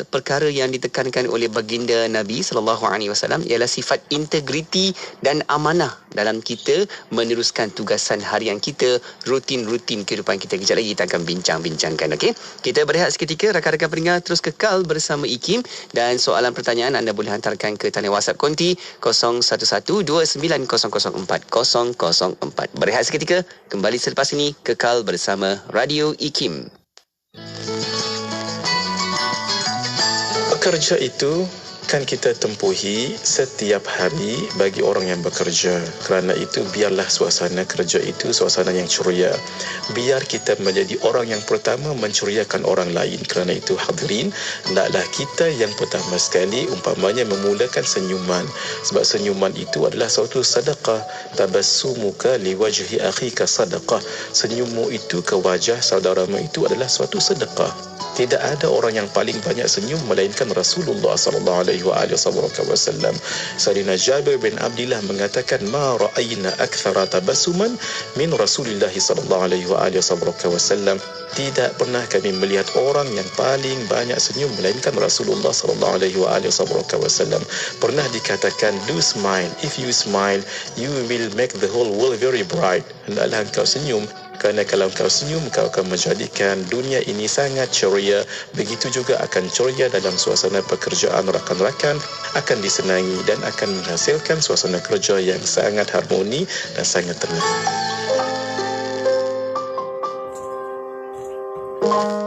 perkara yang ditekankan oleh baginda Nabi sallallahu alaihi wasallam ialah sifat integriti dan amanah dalam kita meneruskan tugasan harian kita, rutin kehidupan kita. Kejap lagi kita akan bincang-bincangkan. Okey, kita berehat seketika. Rakan-rakan pendengar terus kekal bersama IKIM, dan soalan pertanyaan anda boleh hantarkan ke talian WhatsApp konti 01129004 Berehat seketika, kembali selepas ini. Kekal bersama Radio IKIM. Bekerja itu kan kita tempuhi setiap hari bagi orang yang bekerja. Kerana itu biarlah suasana kerja itu suasana yang ceria. Biar kita menjadi orang yang pertama menceriakan orang lain. Kerana itu hadirin, hendaklah kita yang pertama sekali umpamanya memulakan senyuman. Sebab senyuman itu adalah suatu sedekah. Tabassumuka liwajhi akhika sedekah. Senyummu itu ke wajah saudaramu itu adalah suatu sedekah. Tidak ada orang yang paling banyak senyum melainkan Rasulullah sallallahu alaihi alaihi wasallam. Sayyidina Jabir bin Abdullah mengatakan, ma ra'ayna akthara tabassuman min Rasulillah sallallahu alaihi wasallam. Tidak pernah kami melihat orang yang paling banyak senyum melainkan Rasulullah sallallahu alaihi wasallam. Pernah dikatakan, do smile. If you smile, you will make the whole world very bright. Hendaklah engkau senyum, kerana kalau engkau senyum, engkau akan menjadikan dunia ini sangat ceria. Begitu juga akan ceria dalam suasana pekerjaan rakan-rakan, akan disenangi dan akan menghasilkan suasana kerja yang sangat harmoni dan sangat tenang.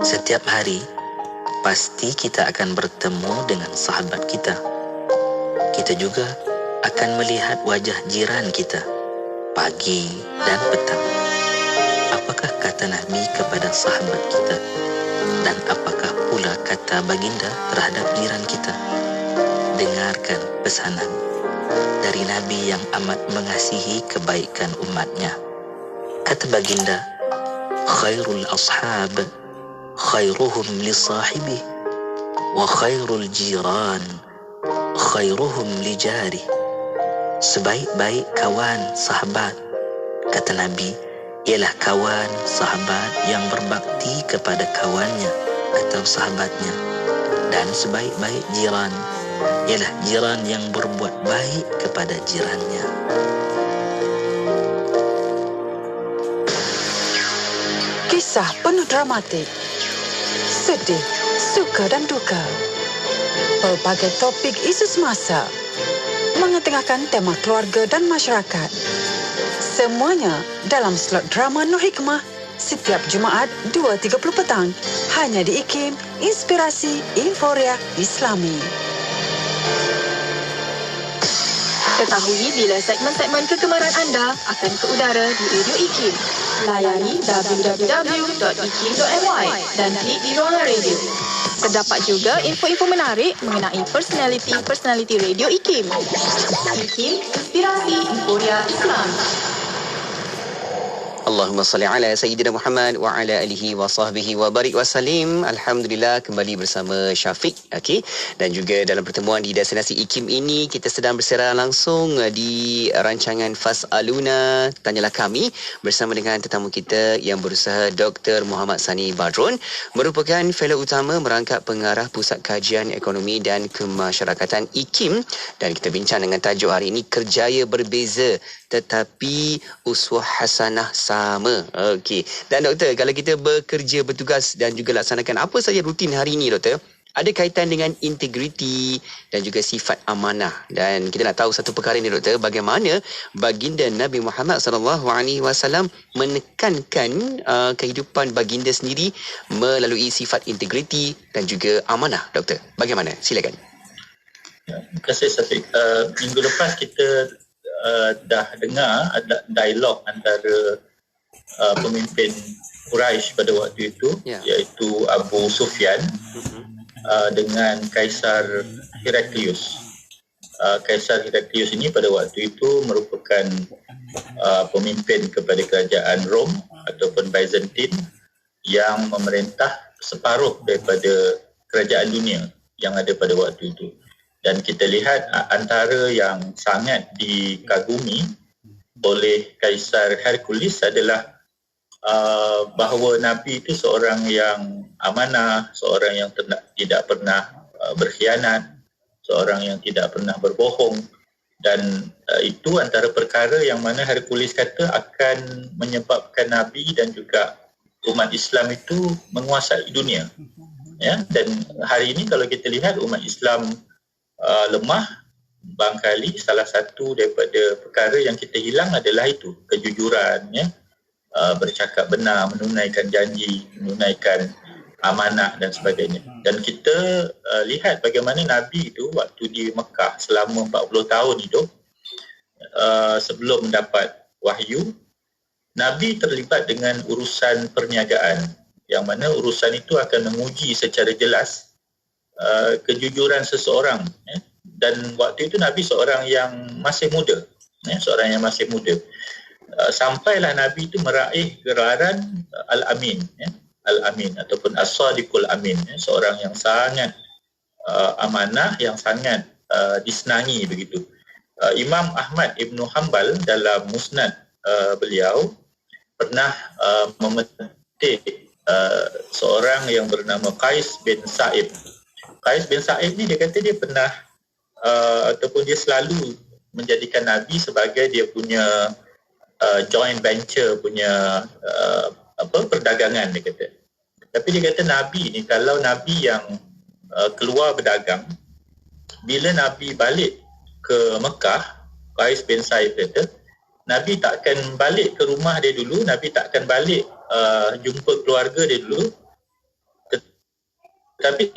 Setiap hari, pasti kita akan bertemu dengan sahabat kita. Kita juga akan melihat wajah jiran kita pagi dan petang. Apakah kata Nabi kepada sahabat kita? Dan apakah pula kata baginda terhadap jiran kita? Dengarkan pesanan dari Nabi yang amat mengasihi kebaikan umatnya. Kata baginda, khairul ashab khairuhum li sahibi wa khairul jiran khairuhum li jari. Sebaik-baik kawan sahabat, kata Nabi, ialah kawan sahabat yang berbakti kepada kawannya atau sahabatnya. Dan sebaik-baik jiran ialah jiran yang berbuat baik kepada jirannya. Kisah penuh dramatik, sedih, suka dan duka. Pelbagai topik isu semasa, mengetengahkan tema keluarga dan masyarakat. Semuanya dalam slot drama Nur Hikmah setiap Jumaat 2.30 petang hanya di IKIM Inspirasi Inforia Islami. Ketahui bila segmen-segmen kegemaran anda akan ke udara di Radio IKIM. Layari www.ikim.my dan klik di ruangan radio. Terdapat juga info-info menarik mengenai personaliti Radio IKIM. IKIM, Inspirasi Inforia Islam. Allahumma salli ala Sayyidina Muhammad wa ala alihi wa sahbihi wa barik wa salim. Alhamdulillah, kembali bersama Syafiq. Okey, dan juga dalam pertemuan di destinasi IKIM ini, kita sedang bersiaran langsung di rancangan Fas'aluna, Tanyalah Kami, bersama dengan tetamu kita yang berusaha, Dr. Muhammad Sani Badrun, merupakan fellow utama merangkap pengarah Pusat Kajian Ekonomi dan Kemasyarakatan IKIM, dan kita bincang dengan tajuk hari ini, kerjaya berbeza tetapi uswah hasanah sama. Okey. Dan doktor, kalau kita bekerja, bertugas dan juga laksanakan apa saja rutin hari ini, doktor, ada kaitan dengan integriti dan juga sifat amanah. Dan kita nak tahu satu perkara ni, doktor, bagaimana baginda Nabi Muhammad SAW menekankan kehidupan baginda sendiri melalui sifat integriti dan juga amanah, doktor. Bagaimana? Silakan. Terima kasih, Syafiq. Minggu lepas kita dah dengar ada dialog antara pemimpin Quraisy pada waktu itu, iaitu Abu Sufyan dengan Kaisar Heraklius. Kaisar Heraklius ini pada waktu itu merupakan pemimpin kepada kerajaan Rom ataupun Byzantine yang memerintah separuh daripada kerajaan dunia yang ada pada waktu itu. Dan kita lihat antara yang sangat dikagumi oleh Kaisar Hercules adalah bahawa Nabi itu seorang yang amanah, seorang yang tidak pernah berkhianat, seorang yang tidak pernah berbohong. Dan itu antara perkara yang mana Hercules kata akan menyebabkan Nabi dan juga umat Islam itu menguasai dunia. Ya, dan hari ini kalau kita lihat umat Islam lemah, barangkali salah satu daripada perkara yang kita hilang adalah itu, kejujuran, ya, bercakap benar, menunaikan janji, menunaikan amanah dan sebagainya. Dan kita lihat bagaimana Nabi itu waktu di Mekah selama 40 tahun hidup, sebelum mendapat wahyu, Nabi terlibat dengan urusan perniagaan, yang mana urusan itu akan menguji secara jelas kejujuran seseorang, ya. Dan waktu itu Nabi seorang yang masih muda, ya, seorang yang masih muda. Sampailah Nabi itu meraih gelaran Al-Amin, ya, Al-Amin ataupun As-Sadiqul Amin, ya, seorang yang sangat amanah yang sangat disenangi begitu. Imam Ahmad Ibn Hanbal dalam musnad beliau pernah memetik seorang yang bernama Qais bin Sa'ib. Qais bin Sa'ib ni dia kata dia pernah ataupun dia selalu menjadikan Nabi sebagai dia punya joint venture punya perdagangan, dia kata. Tapi dia kata Nabi ni, kalau Nabi yang keluar berdagang, bila Nabi balik ke Mekah, Qais bin Sa'ib kata, Nabi takkan balik ke rumah dia dulu, Nabi takkan balik jumpa keluarga dia dulu, tapi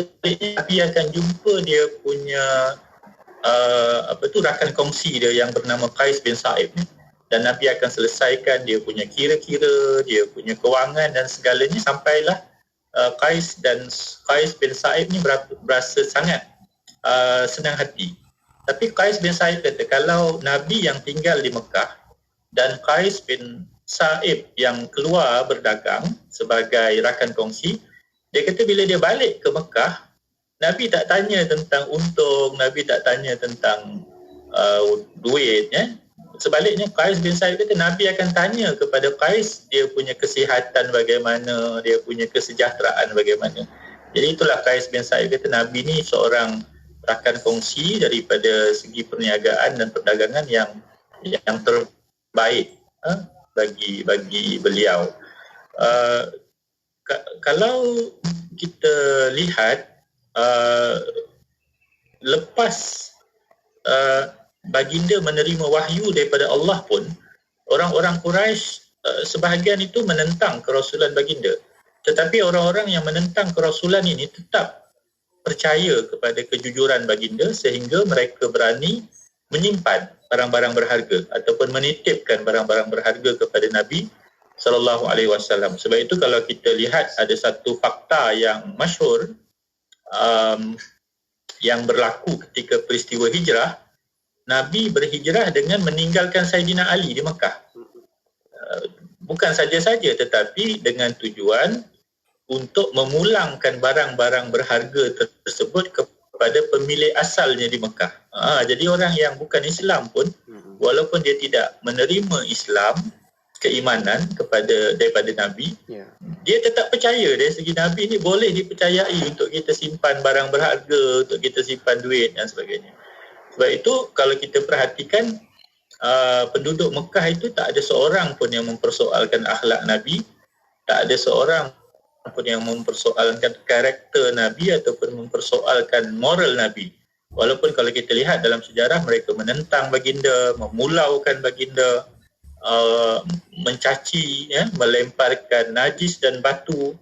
Nabi akan jumpa dia punya rakan kongsi dia yang bernama Qais bin Sa'ib ni, dan Nabi akan selesaikan dia punya kira-kira, dia punya kewangan dan segalanya, sampailah Qais bin Sa'ib ni berasa sangat senang hati. Tapi Qais bin Sa'ib kata kalau Nabi yang tinggal di Mekah dan Qais bin Sa'ib yang keluar berdagang sebagai rakan kongsi, dia kata bila dia balik ke Mekah, Nabi tak tanya tentang untung, Nabi tak tanya tentang duit. Sebaliknya Qais bin Sa'ib kata Nabi akan tanya kepada Qais dia punya kesihatan bagaimana, dia punya kesejahteraan bagaimana. Jadi itulah Qais bin Sa'ib kata Nabi ni seorang rakan kongsi daripada segi perniagaan dan perdagangan yang terbaik bagi beliau. Kalau kita lihat lepas baginda menerima wahyu daripada Allah pun, orang-orang Quraisy sebahagian itu menentang kerasulan baginda. Tetapi orang-orang yang menentang kerasulan ini tetap percaya kepada kejujuran baginda sehingga mereka berani menyimpan barang-barang berharga ataupun menitipkan barang-barang berharga kepada Nabi SAW. Sebab itu kalau kita lihat ada satu fakta yang masyhur yang berlaku ketika peristiwa hijrah, Nabi berhijrah dengan meninggalkan Saidina Ali di Mekah. Bukan saja-saja tetapi dengan tujuan untuk memulangkan barang-barang berharga tersebut kepada pemilik asalnya di Mekah. Jadi orang yang bukan Islam pun, walaupun dia tidak menerima Islam, keimanan daripada Nabi, dia tetap percaya dari segi Nabi ni boleh dipercayai untuk kita simpan barang berharga, untuk kita simpan duit dan sebagainya. Sebab itu kalau kita perhatikan penduduk Mekah itu tak ada seorang pun yang mempersoalkan akhlak Nabi, tak ada seorang pun yang mempersoalkan karakter Nabi ataupun mempersoalkan moral Nabi. Walaupun kalau kita lihat dalam sejarah mereka menentang baginda, memulaukan baginda, mencaci, melemparkan najis dan batu,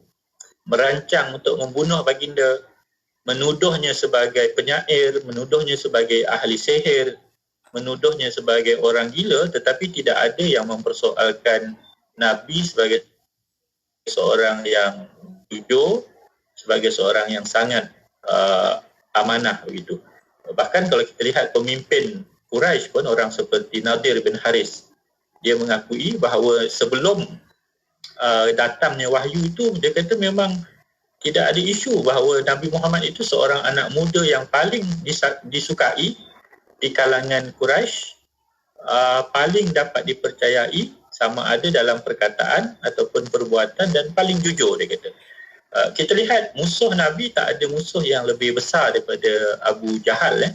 merancang untuk membunuh baginda, menuduhnya sebagai penyair, menuduhnya sebagai ahli sihir, menuduhnya sebagai orang gila, tetapi tidak ada yang mempersoalkan Nabi sebagai seorang yang jujur, sebagai seorang yang sangat amanah begitu. Bahkan kalau kita lihat pemimpin Quraisy pun, orang seperti Nadir bin Haris, dia mengakui bahawa sebelum datangnya wahyu itu, dia kata memang tidak ada isu bahawa Nabi Muhammad itu seorang anak muda yang paling disukai di kalangan Quraisy, paling dapat dipercayai sama ada dalam perkataan ataupun perbuatan, dan paling jujur, dia kata. Kita lihat musuh Nabi tak ada musuh yang lebih besar daripada Abu Jahal,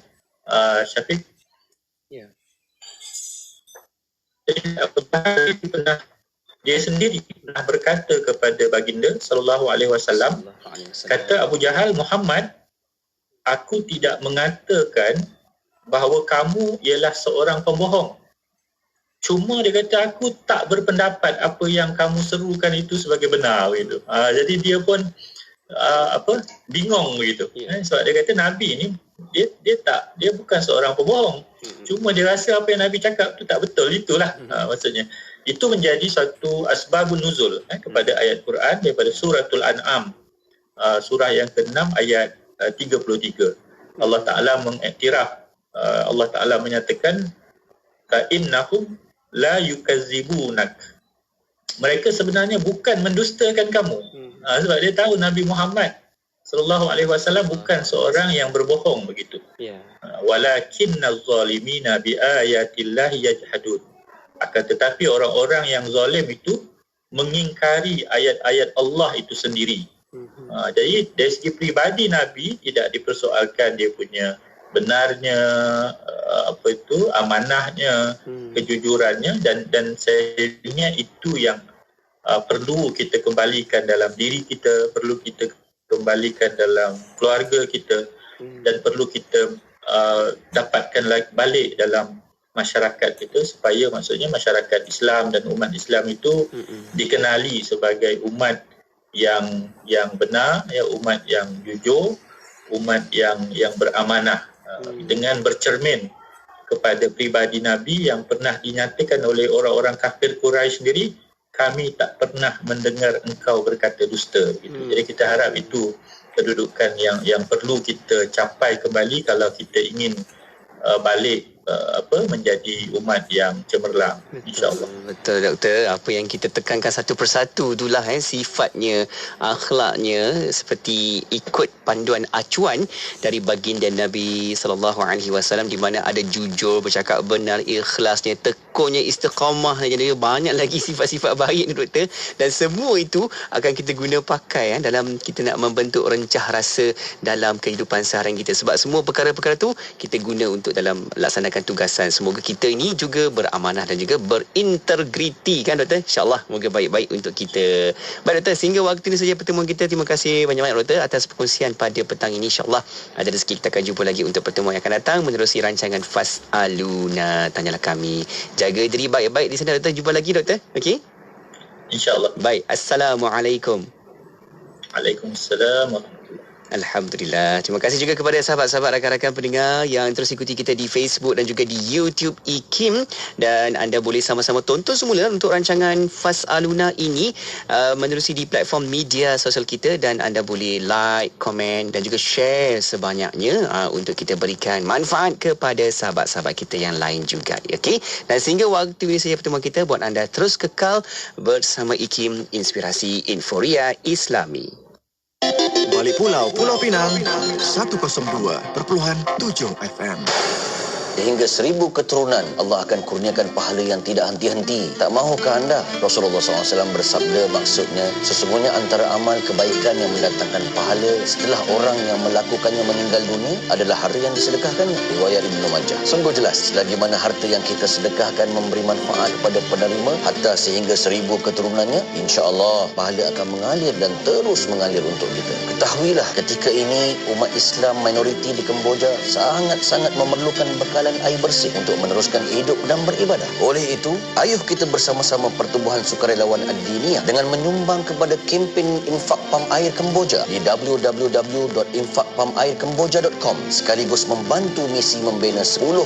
Syafiq. Ya. Jadi Abu Jahal dia sendiri pernah berkata kepada baginda SAW, kata Abu Jahal, Muhammad, aku tidak mengatakan bahawa kamu ialah seorang pembohong. Cuma dia kata aku tak berpendapat apa yang kamu serukan itu sebagai benar begitu. Jadi dia pun bingung begitu. Sebab dia kata Nabi ni dia bukan seorang pembohong. Cuma dia rasa apa yang Nabi cakap tu tak betul, itulah maksudnya. Itu menjadi satu asbabun nuzul kepada ayat Quran daripada suratul An'am, surah yang ke-6 ayat 33. Allah Ta'ala mengiktiraf, Allah Ta'ala menyatakan innahum la yukazzibunak. Mereka sebenarnya bukan mendustakan kamu. Sebab dia tahu Nabi Muhammad sallallahu alaihi wasallam bukan seorang yang berbohong begitu. Walakinnaz zalimina bi ayatillahi yajhadun. Akan tetapi orang-orang yang zalim itu mengingkari ayat-ayat Allah itu sendiri. Jadi dari segi peribadi Nabi tidak dipersoalkan dia punya benarnya, amanahnya, kejujurannya, dan saya itu yang perlu kita kembalikan dalam diri kita, perlu kita kembalikan dalam keluarga kita, dan perlu kita dapatkan balik dalam masyarakat kita, supaya maksudnya masyarakat Islam dan umat Islam itu dikenali sebagai umat yang benar, ya, umat yang jujur, umat yang beramanah, dengan bercermin kepada pribadi Nabi yang pernah dinyatakan oleh orang-orang kafir Quraisy sendiri, kami tak pernah mendengar engkau berkata dusta. Gitu. Jadi kita harap itu kedudukan yang perlu kita capai kembali kalau kita ingin balik menjadi umat yang cemerlang, insya-Allah. Betul doktor, apa yang kita tekankan satu persatu itulah sifatnya, akhlaknya, seperti ikut panduan acuan dari baginda Nabi sallallahu alaihi wasallam, di mana ada jujur, bercakap benar, ikhlasnya, tekunnya, istiqamahnya, jadi banyak lagi sifat-sifat baik ni doktor, dan semua itu akan kita guna pakai dalam kita nak membentuk rencah rasa dalam kehidupan seharian kita, sebab semua perkara-perkara tu kita guna untuk dalam laksanakan tugasan. Semoga kita ini juga beramanah dan juga berintegriti, kan doktor? InsyaAllah moga baik-baik untuk kita. Baik doktor, sehingga waktu ini saja pertemuan kita. Terima kasih banyak-banyak doktor atas perkongsian pada petang ini. InsyaAllah ada rezeki kita akan jumpa lagi untuk pertemuan yang akan datang menerusi rancangan Fas'aluna, Tanyalah Kami. Jaga diri baik-baik di sana doktor. Jumpa lagi doktor. Okey? InsyaAllah. Baik, Assalamualaikum. Waalaikumsalam. Alhamdulillah. Terima kasih juga kepada sahabat-sahabat, rakan-rakan pendengar yang terus ikuti kita di Facebook dan juga di YouTube IKIM, dan anda boleh sama-sama tonton semula untuk rancangan Fas'aluna ini menerusi di platform media sosial kita, dan anda boleh like, komen dan juga share sebanyaknya untuk kita berikan manfaat kepada sahabat-sahabat kita yang lain juga. Okey? Dan sehingga waktu ini saya pertemuan kita, buat anda terus kekal bersama IKIM, Inspirasi Inforia Islami. Balik Pulau, Pulau Pinang, 102.7 FM. Sehingga 1000 keturunan Allah akan kurniakan pahala yang tidak henti-henti. Tak mahukah anda? Rasulullah SAW bersabda, maksudnya sesungguhnya antara amal kebaikan yang mendatangkan pahala setelah orang yang melakukannya meninggal dunia adalah harta yang disedekahkannya. Riwayat Ibnu Majah. Sungguh jelas, selagi mana harta yang kita sedekahkan memberi manfaat kepada penerima hatta sehingga 1000 keturunannya, insya-Allah pahala akan mengalir dan terus mengalir untuk kita. Ketahuilah, ketika ini umat Islam minoriti di Kemboja sangat-sangat memerlukan bekalan air bersih untuk meneruskan hidup dan beribadah. Oleh itu, ayuh kita bersama-sama Pertubuhan Sukarelawan Ad-Diniyah dengan menyumbang kepada kempen infak pam air Kemboja di www.infakpamairkemboja.com, sekaligus membantu misi membina 10,000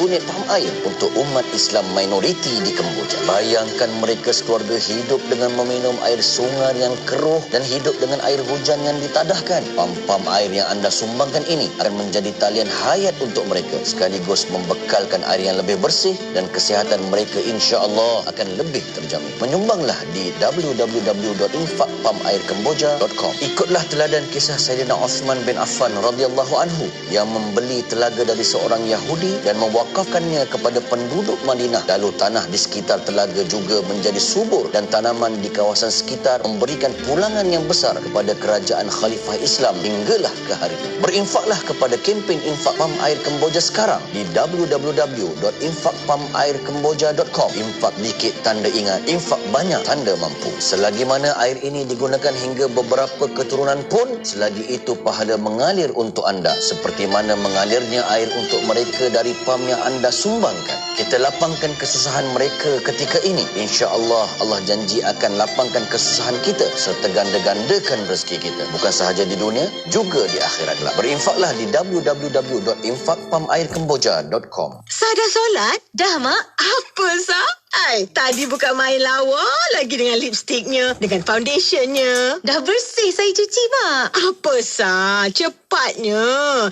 unit pam air untuk umat Islam minoriti di Kemboja. Bayangkan mereka sekeluarga hidup dengan meminum air sungai yang keruh dan hidup dengan air hujan yang ditadahkan. Pam-pam air yang anda sumbangkan ini akan menjadi talian hayat untuk mereka, sekaligus membekalkan air yang lebih bersih, dan kesihatan mereka insya-Allah akan lebih terjamin. Menyumbanglah di www.infakpamairkemboja.com. Ikutlah teladan kisah Sayyidina Uthman bin Affan radhiyallahu anhu yang membeli telaga dari seorang Yahudi dan mewakafkannya kepada penduduk Madinah. Lalu tanah di sekitar telaga juga menjadi subur, dan tanaman di kawasan sekitar memberikan pulangan yang besar kepada kerajaan Khalifah Islam hinggalah ke hari ini. Berinfaklah kepada kempen infak pam air Kemboja sekarang di www.infakpamairkemboja.com. Infak dikit tanda ingat, infak banyak tanda mampu. Selagi mana air ini digunakan hingga beberapa keturunan pun, selagi itu pahala mengalir untuk anda, seperti mana mengalirnya air untuk mereka dari pam yang anda sumbangkan. Kita lapangkan kesusahan mereka ketika ini. InsyaAllah Allah janji akan lapangkan kesusahan kita serta ganda-gandakan rezeki kita, bukan sahaja di dunia, juga di akhirat. Berinfaklah di www.infakpamairkemboja.com. Sah dah solat? Dah, Mak? Apa, Sah? Ai, tadi bukan main lawa lagi dengan lipstiknya, dengan foundationnya. Dah bersih saya cuci, Mak. Apa sah? Cepatnya.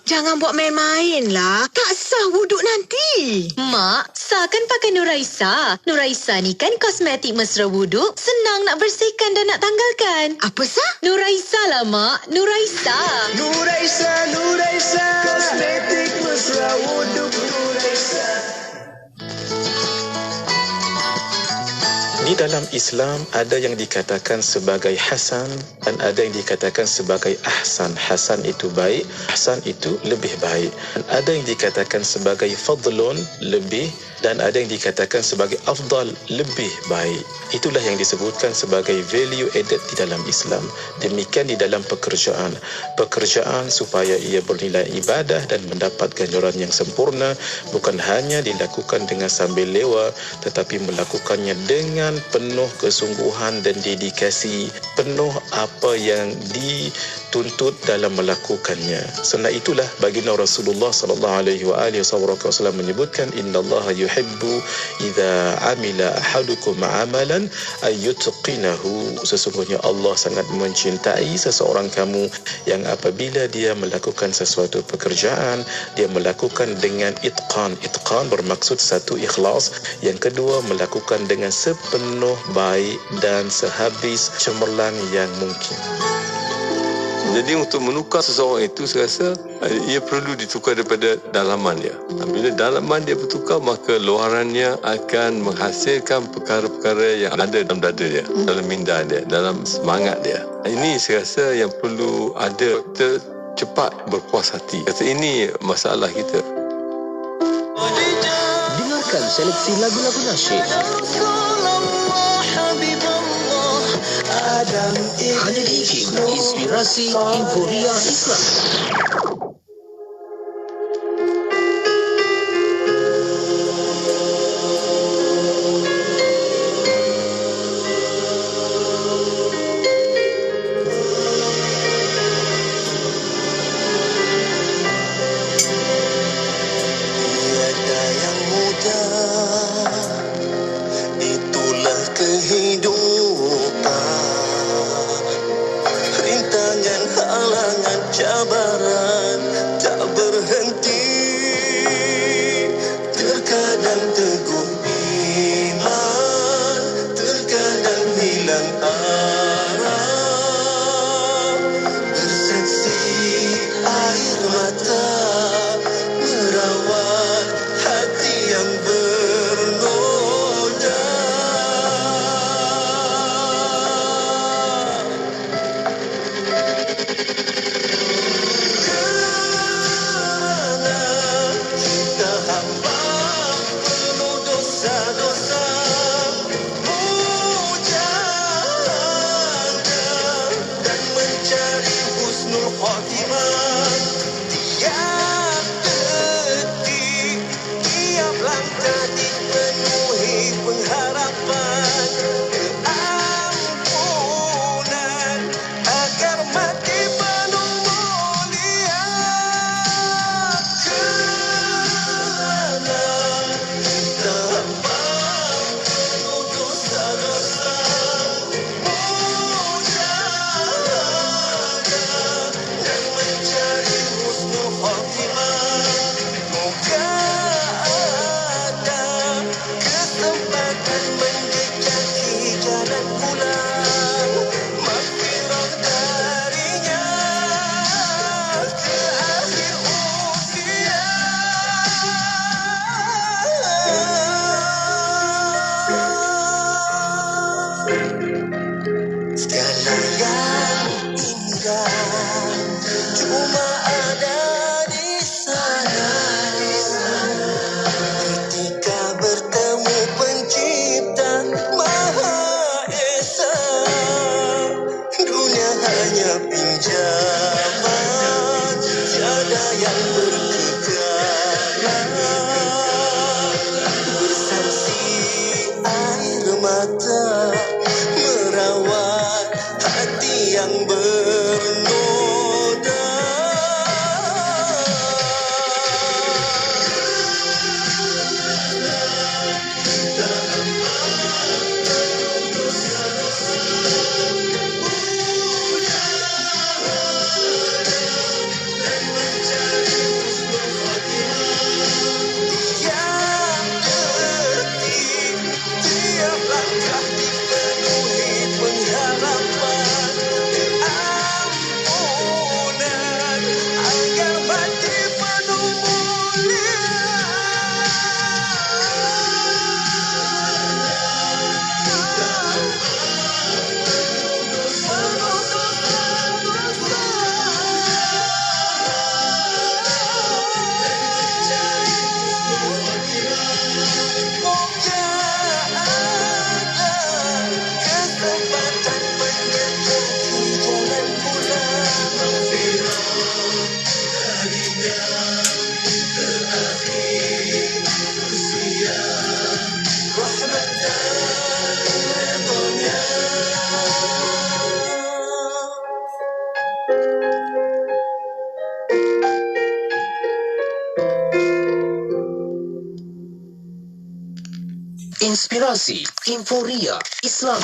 Jangan buat main-main lah. Tak sah wuduk nanti. Mak, Sah kan pakai Nuraisa. Nuraisa ni kan kosmetik mesra wuduk. Senang nak bersihkan dan nak tanggalkan. Apa sah? Nuraisa lah, Mak. Nuraisa. Nuraisa, Nuraisa. Kosmetik mesra wuduk Nuraisa. Di dalam Islam ada yang dikatakan sebagai hasan dan ada yang dikatakan sebagai ahsan. Hasan itu baik, ahsan itu lebih baik. Dan ada yang dikatakan sebagai fadlun, lebih, dan ada yang dikatakan sebagai afdal, lebih baik. Itulah yang disebutkan sebagai value added di dalam Islam. Demikian di dalam pekerjaan. Pekerjaan supaya ia bernilai ibadah dan mendapat ganjaran yang sempurna bukan hanya dilakukan dengan sambil lewa, tetapi melakukannya dengan penuh kesungguhan dan dedikasi, penuh apa yang dituntut dalam melakukannya. Sebab itulah baginda Rasulullah sallallahu alaihi wasallam menyebutkan, innallaha yuhibbu idza amila ahadukum amalan ayyutqinahu. Sesungguhnya Allah sangat mencintai seseorang kamu yang apabila dia melakukan sesuatu pekerjaan, dia melakukan dengan itqan. Itqan bermaksud satu, ikhlas, yang kedua melakukan dengan sepenuh baik dan sehabis cemerlang yang mungkin. Jadi untuk menukar seseorang itu, saya rasa ia perlu ditukar daripada dalaman dia. Bila dalaman dia bertukar, maka luarannya akan menghasilkan perkara-perkara yang ada dalam dada dia, dalam minda dia, dalam semangat dia. Ini saya rasa yang perlu ada, kita cepat berpuas hati. Kata ini masalah kita. Dengarkan seleksi lagu-lagu nasyid. Hanya di IKIM, inspirasi Inforia Islam. Tiada yang mudah, itulah kehidupan. Rintangan, halangan, cabaran tak berhenti. Terkadang teguh iman, terkadang hilang arah. Bersaksi air mata, merawat hati yang bernoda. Kita hamba penuh dosa-dosa, berjaga dan mencari husnul khotimah. Tiap detik, tiap langkah dipenuhi pengharapan keampunan agar mati penuh mulia. Kerana kita hamba penuh dosa-dosa, berjaga dan mencari husnul khotimah. Moga ada kesempatan menjejaki jalan pulang, maghfirah darinya ke akhir usia. Segala yang indah cuma ada di sana. Ketika bertemu pencipta Maha Esa, dunia hanya pinjaman, tiada yang berkekalan. Bersaksi air mata, merawat hati yang bernoda. Kita hamba inspirasi, inforia, Islam.